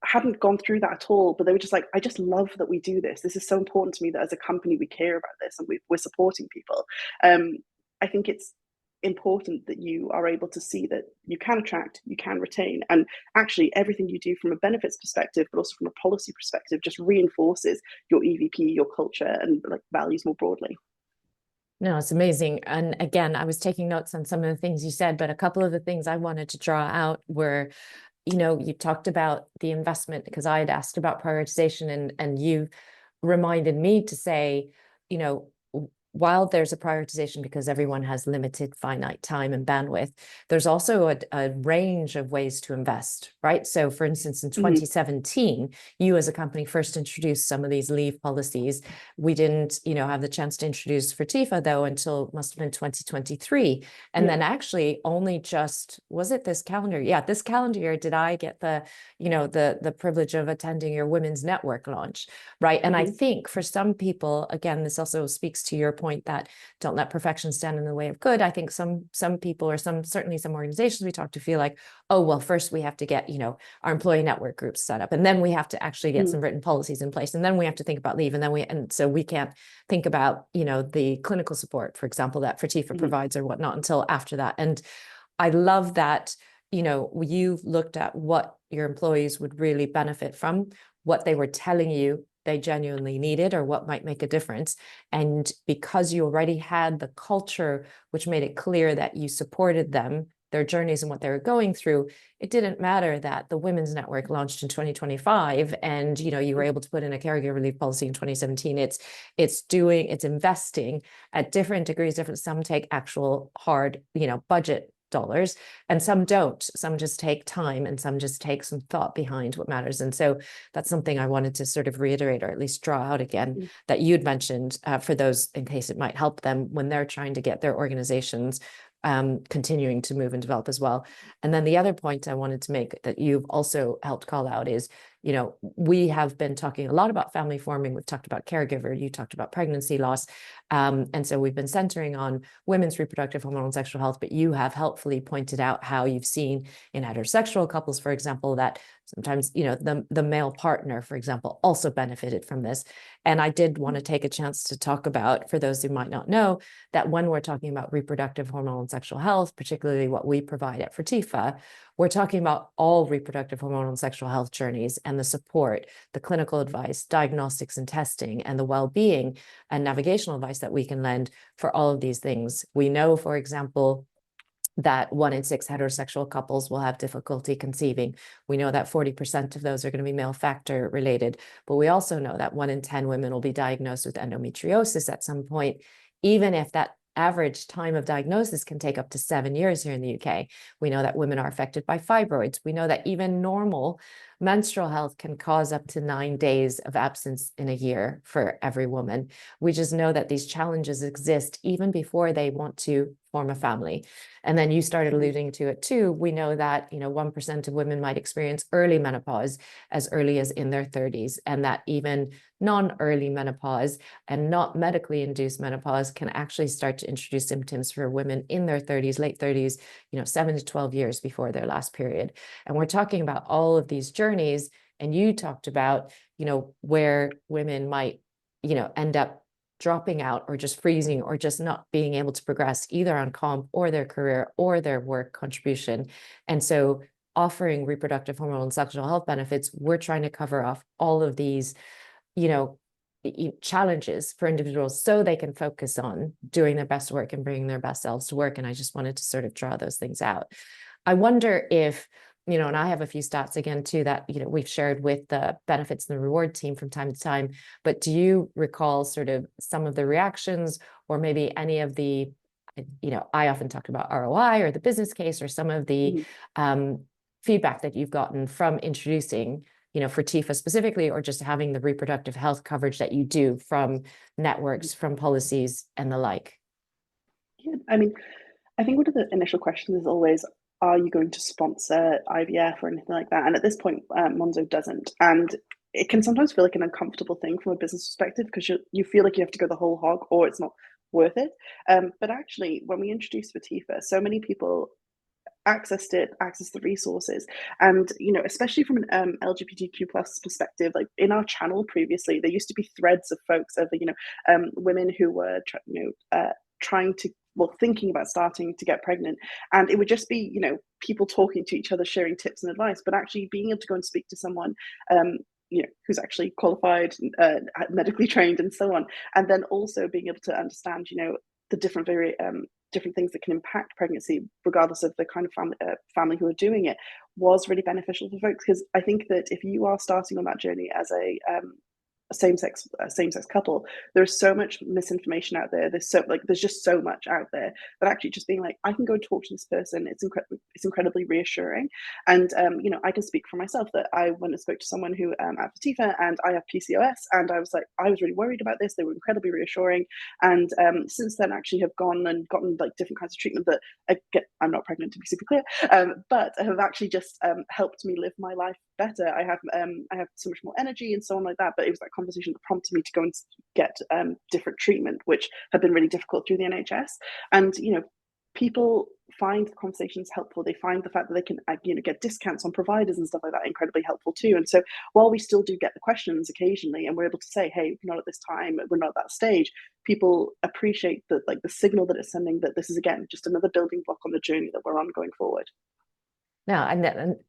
hadn't gone through that at all, but they were just like, I just love that we do this. This is so important to me that as a company we care about this and we're supporting people. I think it's important that you are able to see that you can attract, you can retain, and actually everything you do from a benefits perspective, but also from a policy perspective, just reinforces your EVP, your culture, and like values more broadly. No, it's amazing. And again, I was taking notes on some of the things you said, but a couple of the things I wanted to draw out were, you talked about the investment, because I had asked about prioritization, and you reminded me to say, while there's a prioritization because everyone has limited finite time and bandwidth, there's also a range of ways to invest, right? So for instance, in 2017, you as a company first introduced some of these leave policies. We didn't, have the chance to introduce for TIFA though until must have been 2023. And then actually only just, was it this calendar? Yeah, this calendar year did I get the, the privilege of attending your women's network launch, right? And I think for some people, again, this also speaks to your point that don't let perfection stand in the way of good. I think some people, or certainly some organizations we talk to, feel like, oh, well, first we have to get, our employee network groups set up, and then we have to actually get some written policies in place, and then we have to think about leave, and so we can't think about, the clinical support, for example, that Fertifa provides or whatnot until after that. And I love that, you've looked at what your employees would really benefit from, what they were telling you they genuinely needed, or what might make a difference. And because you already had the culture, which made it clear that you supported them, their journeys and what they were going through, it didn't matter that the Women's Network launched in 2025 and, you were able to put in a caregiver leave policy in 2017. It's investing at different degrees, some take actual hard, budget dollars, and some don't. Some just take time, and some just take some thought behind what matters. And so that's something I wanted to sort of reiterate, or at least draw out again, that you'd mentioned for those, in case it might help them when they're trying to get their organizations continuing to move and develop as well. And then the other point I wanted to make that you've also helped call out is, we have been talking a lot about family forming. We've talked about caregiver, you talked about pregnancy loss. And so we've been centering on women's reproductive hormonal and sexual health, but you have helpfully pointed out how you've seen in heterosexual couples, for example, that sometimes, the male partner, for example, also benefited from this. And I did want to take a chance to talk about, for those who might not know, that when we're talking about reproductive hormonal and sexual health, particularly what we provide at Fertifa, we're talking about all reproductive hormonal and sexual health journeys and the support, the clinical advice, diagnostics and testing, and the well-being and navigational advice that we can lend for all of these things. We know, for example, that 1 in 6 heterosexual couples will have difficulty conceiving. We know that 40% of those are going to be male factor related, but we also know that 1 in 10 women will be diagnosed with endometriosis at some point, even if that average time of diagnosis can take up to 7 years here in the UK. We know that women are affected by fibroids. We know that even normal menstrual health can cause up to 9 days of absence in a year for every woman. We just know that these challenges exist even before they want to form a family. And then you started alluding to it too. We know that, 1% of women might experience early menopause as early as in their 30s, and that even non-early menopause and not medically induced menopause can actually start to introduce symptoms for women in their 30s, late 30s, 7 to 12 years before their last period. And we're talking about all of these journeys. And you talked about, where women might, end up dropping out or just freezing or just not being able to progress either on comp or their career or their work contribution. And so offering reproductive hormonal and sexual health benefits, we're trying to cover off all of these, challenges for individuals so they can focus on doing their best work and bringing their best selves to work. And I just wanted to sort of draw those things out. I wonder if, and I have a few stats again too that, we've shared with the benefits and the reward team from time to time, but do you recall sort of some of the reactions or maybe any of the, I often talk about ROI or the business case or some of the feedback that you've gotten from introducing, for TIFA specifically, or just having the reproductive health coverage that you do from networks, from policies and the like? Yeah, I mean, I think one of the initial questions is always, are you going to sponsor IVF or anything like that? And at this point, Monzo doesn't. And it can sometimes feel like an uncomfortable thing from a business perspective because you feel like you have to go the whole hog or it's not worth it. But actually, when we introduced Fertifa, so many people accessed it, accessed the resources. And, especially from an LGBTQ plus perspective, like in our channel previously, there used to be threads of folks over, women who were, trying to, well, thinking about starting to get pregnant. And it would just be, people talking to each other, sharing tips and advice, but actually being able to go and speak to someone, who's actually qualified, medically trained and so on. And then also being able to understand, the different things that can impact pregnancy, regardless of the kind of family who are doing it, was really beneficial for folks. Because I think that if you are starting on that journey as a same-sex couple, there's so much misinformation out there. There's just so much out there that actually just being like, I can go and talk to this person, it's incredibly reassuring. And I can speak for myself that I went and spoke to someone who at Fatifa, and I have PCOS, and I was really worried about this. They were incredibly reassuring, and since then actually have gone and gotten like different kinds of treatment that I'm not pregnant, to be super clear, but have actually just helped me live my life better. I have so much more energy and so on like that. But it was that conversation that prompted me to go and get different treatment, which had been really difficult through the NHS. And people find the conversations helpful. They find the fact that they can get discounts on providers and stuff like that incredibly helpful too. And so while we still do get the questions occasionally, and we're able to say, hey, we're not at this time, we're not at that stage, people appreciate that, like the signal that it's sending, that this is again just another building block on the journey that we're on going forward. No,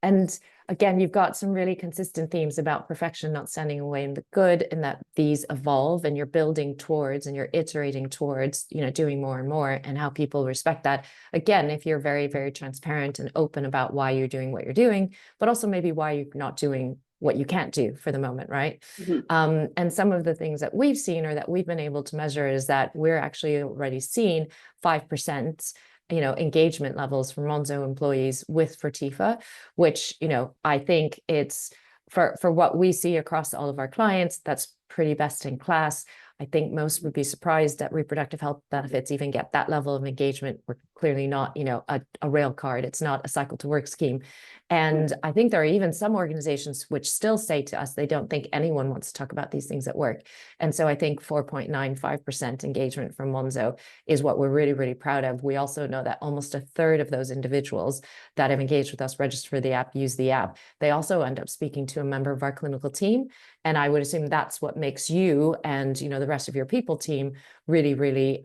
and again, you've got some really consistent themes about perfection not standing away in the good, and that these evolve and you're building towards and you're iterating towards, doing more and more, and how people respect that. Again, if you're very, very transparent and open about why you're doing what you're doing, but also maybe why you're not doing what you can't do for the moment, right? And some of the things that we've seen or that we've been able to measure is that we're actually already seeing 5% engagement levels for Monzo employees with Fertifa, which, I think it's for what we see across all of our clients, that's pretty best in class. I think most would be surprised that reproductive health benefits even get that level of engagement. We're clearly not, a rail card. It's not a cycle to work scheme. And I think there are even some organizations which still say to us, they don't think anyone wants to talk about these things at work. And so I think 4.95% engagement from Monzo is what we're really, really proud of. We also know that almost a third of those individuals that have engaged with us, register for the app, use the app, they also end up speaking to a member of our clinical team. And I would assume that's what makes you and, the rest of your people team really, really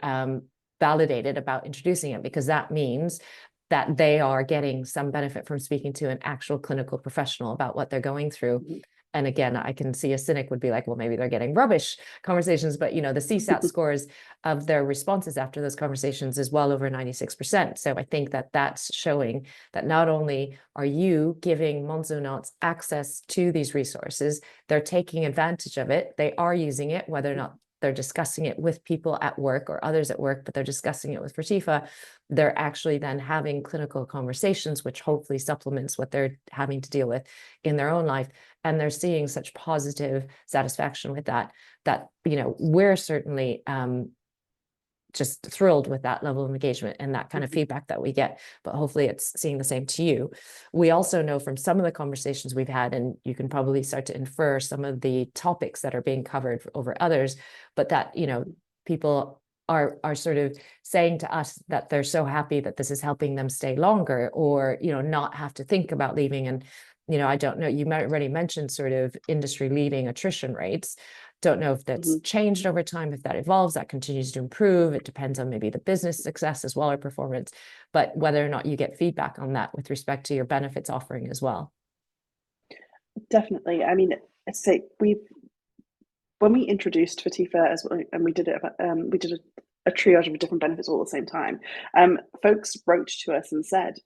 validated about introducing it, because that means that they are getting some benefit from speaking to an actual clinical professional about what they're going through. And again, I can see a cynic would be like, well, maybe they're getting rubbish conversations, but the CSAT scores of their responses after those conversations is well over 96%. So I think that that's showing that not only are you giving Monzonauts access to these resources, they're taking advantage of it. They are using it, whether or not they're discussing it with people at work or others at work, but they're discussing it with Fertifa. They're actually then having clinical conversations, which hopefully supplements what they're having to deal with in their own life. And they're seeing such positive satisfaction with that we're certainly just thrilled with that level of engagement and that kind of feedback that we get, but hopefully it's seeing the same to you. We also know from some of the conversations we've had, and you can probably start to infer some of the topics that are being covered over others, but that, people are sort of saying to us that they're so happy that this is helping them stay longer or, not have to think about leaving. And, I don't know, you might already mentioned sort of industry leading attrition rates. Don't know if that's changed over time, if that evolves, that continues to improve. It depends on maybe the business success as well or performance, but whether or not you get feedback on that with respect to your benefits offering as well. Definitely. I mean, say when we introduced Fatifa as well, and we did a triage of different benefits all at the same time. Folks wrote to us and said,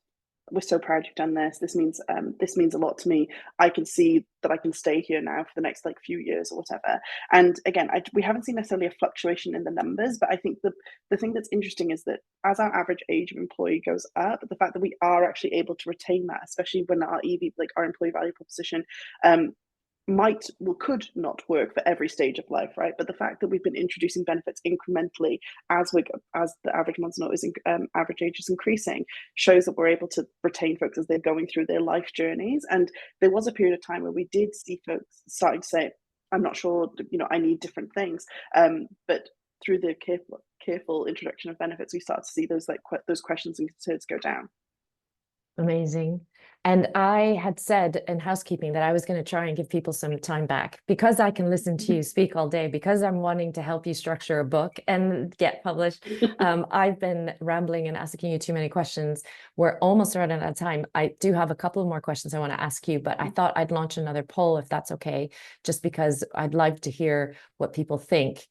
we're so proud you've done this. This means a lot to me. I can see that I can stay here now for the next like few years or whatever. And again, we haven't seen necessarily a fluctuation in the numbers, but I think the thing that's interesting is that as our average age of employee goes up, the fact that we are actually able to retain that, especially when our EV, like our employee value proposition, could not work for every stage of life, right? But the fact that we've been introducing benefits incrementally as the average Monzo average age is increasing shows that we're able to retain folks as they're going through their life journeys. And there was a period of time where we did see folks starting to say, "I'm not sure, I need different things." But through the careful introduction of benefits, we start to see those those questions and concerns go down. Amazing. And I had said in housekeeping that I was going to try and give people some time back because I can listen to you speak all day, because I'm wanting to help you structure a book and get published. I've been rambling and asking you too many questions. We're almost running out of time. I do have a couple more questions I want to ask you, but I thought I'd launch another poll if that's okay, just because I'd like to hear what people think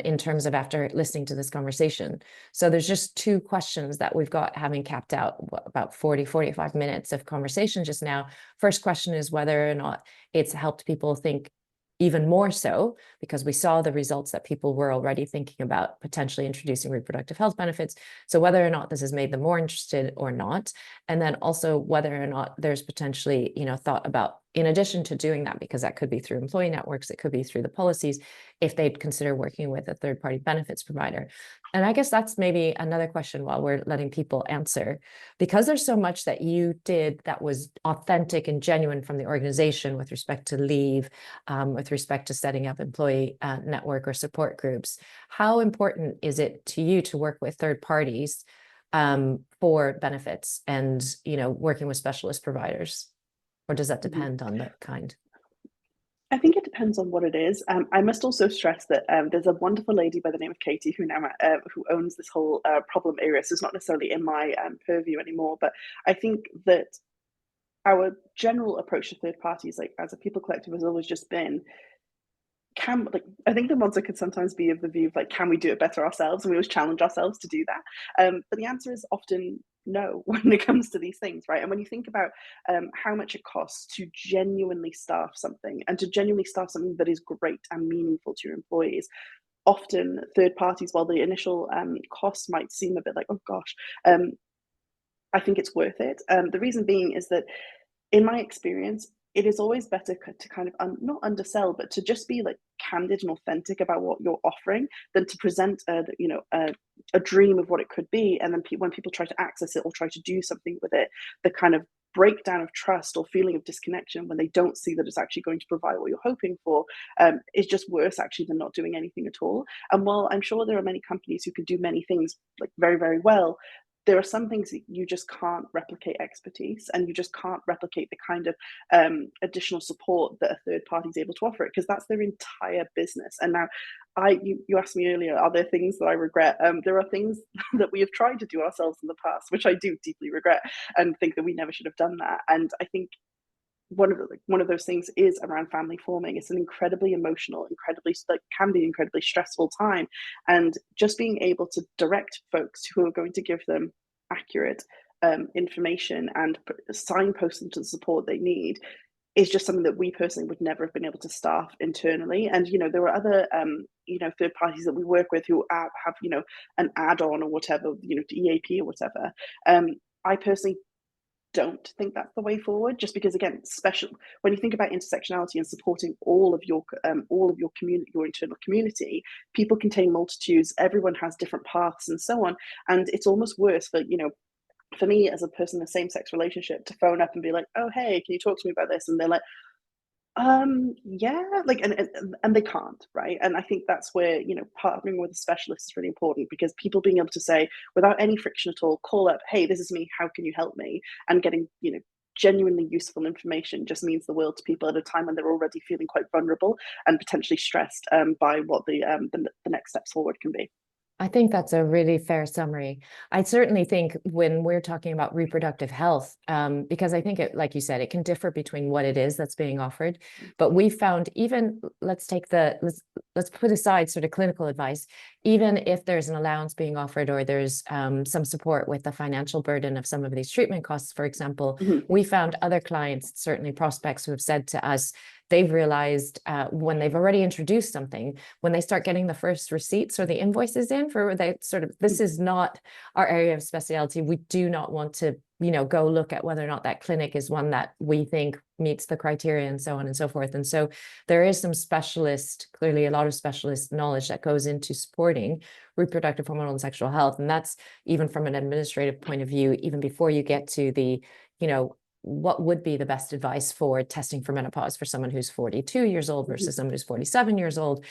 in terms of after listening to this conversation. So there's just two questions that we've got, having capped out about 45 minutes of conversation just now. First question is whether or not it's helped people think even more so, because we saw the results that people were already thinking about potentially introducing reproductive health benefits. So whether or not this has made them more interested or not, and then also whether or not there's potentially, thought about, in addition to doing that, because that could be through employee networks, it could be through the policies, if they'd consider working with a third-party benefits provider. And I guess that's maybe another question while we're letting people answer, because there's so much that you did that was authentic and genuine from the organization with respect to leave, with respect to setting up employee network or support groups. How important is it to you to work with third parties for benefits and, working with specialist providers? Or does that depend on the kind? I think it depends on what it is. I must also stress that there's a wonderful lady by the name of Katie who owns this whole problem area. So it's not necessarily in my purview anymore. But I think that our general approach to third parties, like as a people collective, has always just been, I think the Monzo could sometimes be of the view of like, can we do it better ourselves? And we always challenge ourselves to do that. But the answer is often no when it comes to these things, right? And when you think about how much it costs to genuinely staff something, and to genuinely staff something that is great and meaningful to your employees, often third parties, while the initial costs might seem a bit like, oh gosh, I think it's worth it. The reason being is that, in my experience, it is always better to kind of not undersell, but to just be like candid and authentic about what you're offering, than to present a dream of what it could be, and then when people try to access it or try to do something with it, the kind of breakdown of trust or feeling of disconnection when they don't see that it's actually going to provide what you're hoping for, is just worse actually than not doing anything at all. And while I'm sure there are many companies who can do many things like very, very well, there are some things that you just can't replicate expertise, and you just can't replicate the kind of additional support that a third party is able to offer it, because that's their entire business. And now, you asked me earlier, are there things that I regret? There are things that we have tried to do ourselves in the past, which I do deeply regret and think that we never should have done that. And I think one of those things is around family forming. It's an incredibly emotional, can be incredibly stressful time, and just being able to direct folks who are going to give them accurate information and signpost them to the support they need is just something that we personally would never have been able to staff internally. And there are other third parties that we work with who have an add-on or whatever, to EAP or whatever. I personally don't think that's the way forward, just because, again, when you think about intersectionality and supporting all of your community, your internal community, people contain multitudes, everyone has different paths and so on, and it's almost worse for me as a person in a same-sex relationship to phone up and be like, oh hey, can you talk to me about this? And they're like, yeah, like, and they can't, right? And I think that's where, partnering with a specialist is really important, because people being able to say, without any friction at all, call up, hey, this is me, how can you help me? And getting, genuinely useful information just means the world to people at a time when they're already feeling quite vulnerable and potentially stressed by what the next steps forward can be. I think that's a really fair summary. I certainly think when we're talking about reproductive health, because I think it, like you said, it can differ between what it is that's being offered. But we found, even let's let's put aside sort of clinical advice, even if there's an allowance being offered or there's some support with the financial burden of some of these treatment costs, for example, we found other clients, certainly prospects, who have said to us, they've realized when they've already introduced something, when they start getting the first receipts or the invoices in for they sort of, this is not our area of specialty. We do not want to, you know, go look at whether or not that clinic is one that we think meets the criteria and so on and so forth. And so there is some specialist, clearly a lot of specialist knowledge that goes into supporting reproductive hormonal and sexual health. And that's even from an administrative point of view, even before you get to the, you know, what would be the best advice for testing for menopause for someone who's 42 years old versus someone who's 47 years old?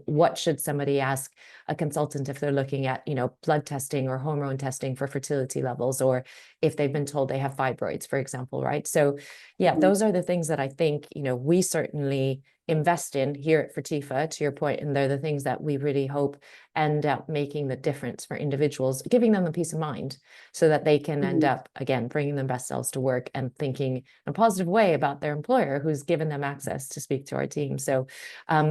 What should somebody ask a consultant if they're looking at, you know, blood testing or hormone testing for fertility levels, or if they've been told they have fibroids, for example, right? So yeah, those are the things that I think, you know, we certainly invest in here at Fertifa, to your point, and they're the things that we really hope end up making the difference for individuals, giving them the peace of mind so that they can end up, again, bringing their best selves to work and thinking in a positive way about their employer who's given them access to speak to our team. So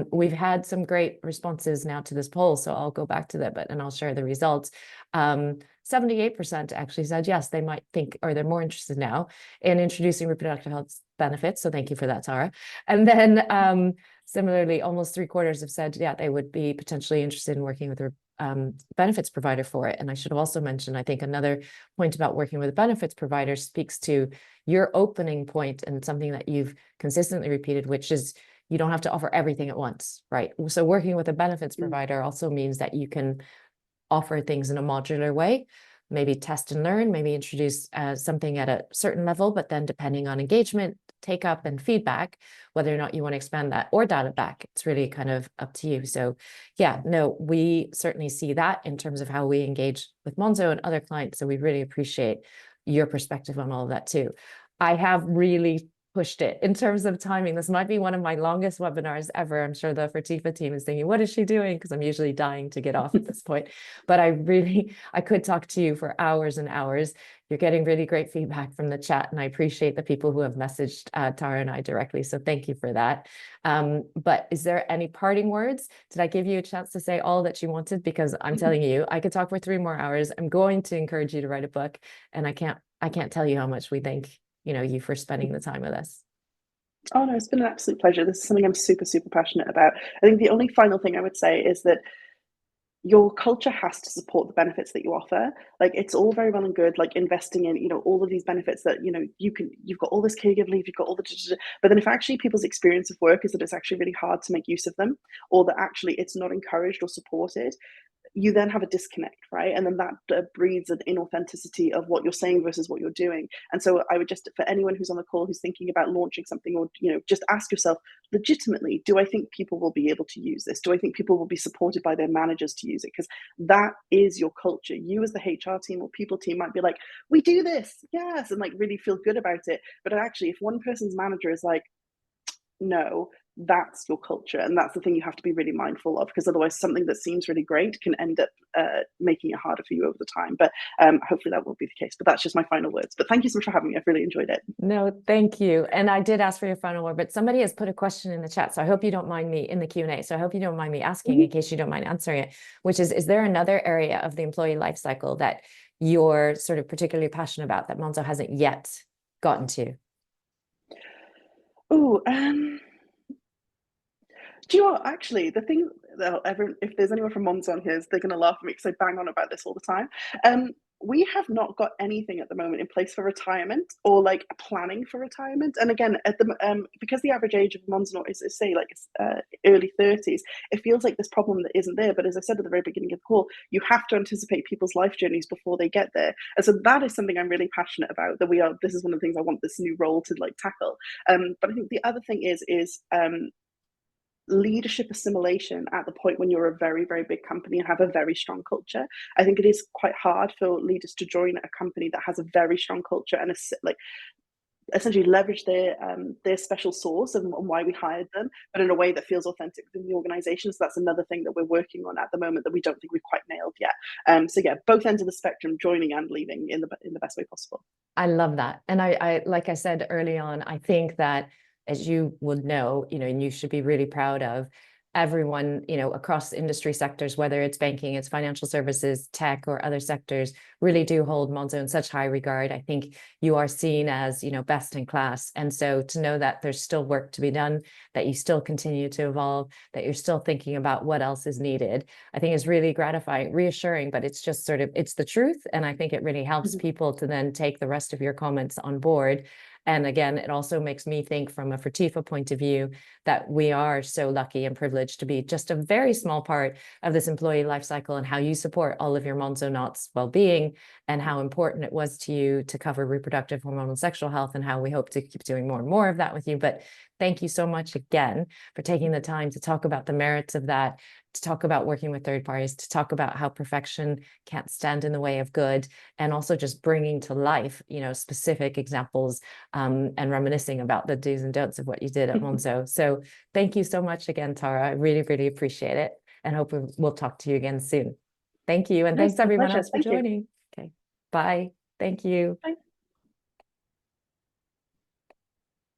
we've had some great responses now to this poll, so I'll go back to that, and I'll share the results. 78% actually said yes, they might think, or they're more interested now in introducing reproductive health benefits. So thank you for that, Tara. And then similarly, almost 3/4 have said, yeah, they would be potentially interested in working with a benefits provider for it. And I should have also mentioned, I think another point about working with a benefits provider speaks to your opening point and something that you've consistently repeated, which is you don't have to offer everything at once, right? So working with a benefits provider also means that you can offer things in a modular way, maybe test and learn, maybe introduce something at a certain level, but then depending on engagement, take up and feedback, whether or not you want to expand that or dial it back, it's really kind of up to you. So yeah, no, we certainly see that in terms of how we engage with Monzo and other clients. So we really appreciate your perspective on all of that too. I have really pushed it in terms of timing. This might be one of my longest webinars ever. I'm sure the Fertifa team is thinking, what is she doing? Because I'm usually dying to get off at this point. But I could talk to you for hours and hours. You're getting really great feedback from the chat, and I appreciate the people who have messaged Tara and I directly. So thank you for that. But is there any parting words? Did I give you a chance to say all that you wanted? Because I'm telling you, I could talk for 3 more hours. I'm going to encourage you to write a book, and I can't tell you how much we thank you for spending the time with us. Oh no, it's been an absolute pleasure. This is something I'm super, super passionate about. I think the only final thing I would say is that your culture has to support the benefits that you offer. Like, it's all very well and good, like investing in, all of these benefits that, you've got all this caregiver leave, you've got all the, but then if actually people's experience of work is that it's actually really hard to make use of them, or that actually it's not encouraged or supported, you then have a disconnect, right? And then that breeds an inauthenticity of what you're saying versus what you're doing. And so I would just, for anyone who's on the call who's thinking about launching something, or just ask yourself legitimately, do I think people will be able to use this? Do I think people will be supported by their managers to use it? Because that is your culture. You as the HR team or people team might be like, we do this, yes, and like really feel good about it. But actually, if one person's manager is like, no, that's your culture, and that's the thing you have to be really mindful of, because otherwise something that seems really great can end up making it harder for you over the time. But hopefully that won't be the case. But that's just my final words. But thank you so much for having me. I've really enjoyed it. No, thank you. And I did ask for your final word, but somebody has put a question in the chat, so I hope you don't mind me in the Q&A. So I hope you don't mind me asking in case you don't mind answering it, which is there another area of the employee life cycle that you're sort of particularly passionate about that Monzo hasn't yet gotten to? Oh, do you know what? Actually, the thing that if there's anyone from Monzo on here, they're going to laugh at me because I bang on about this all the time. We have not got anything at the moment in place for retirement, or like planning for retirement. And again, at the because the average age of Monzo is say like early 30s, it feels like this problem that isn't there. But as I said at the very beginning of the call, you have to anticipate people's life journeys before they get there. And so that is something I'm really passionate about. This is one of the things I want this new role to like tackle. But I think the other thing is leadership assimilation at the point when you're a very, very big company and have a very strong culture. I think it is quite hard for leaders to join a company that has a very strong culture and essentially leverage their special sauce and why we hired them, but in a way that feels authentic within the organization. So that's another thing that we're working on at the moment that we don't think we've quite nailed yet. So yeah, both ends of the spectrum, joining and leaving in the best way possible. I love that. And I like I said early on, I think that, as you would know, and you should be really proud of, everyone, across industry sectors, whether it's banking, it's financial services, tech, or other sectors, really do hold Monzo in such high regard. I think you are seen as, best in class. And so to know that there's still work to be done, that you still continue to evolve, that you're still thinking about what else is needed, I think is really gratifying, reassuring, but it's just it's the truth. And I think it really helps people to then take the rest of your comments on board. And again, it also makes me think from a Fertifa point of view that we are so lucky and privileged to be just a very small part of this employee life cycle, and how you support all of your Monzo knots well-being, and how important it was to you to cover reproductive, hormonal, and sexual health, and how we hope to keep doing more and more of that with you. But thank you so much again for taking the time to talk about the merits of that, to talk about working with third parties, to talk about how perfection can't stand in the way of good, and also just bringing to life, specific examples, and reminiscing about the do's and don'ts of what you did at Monzo. So thank you so much again, Tara. I really, really appreciate it, and hope we'll talk to you again soon. Thank you. And thanks everyone else for joining. Okay. Bye. Thank you. Bye.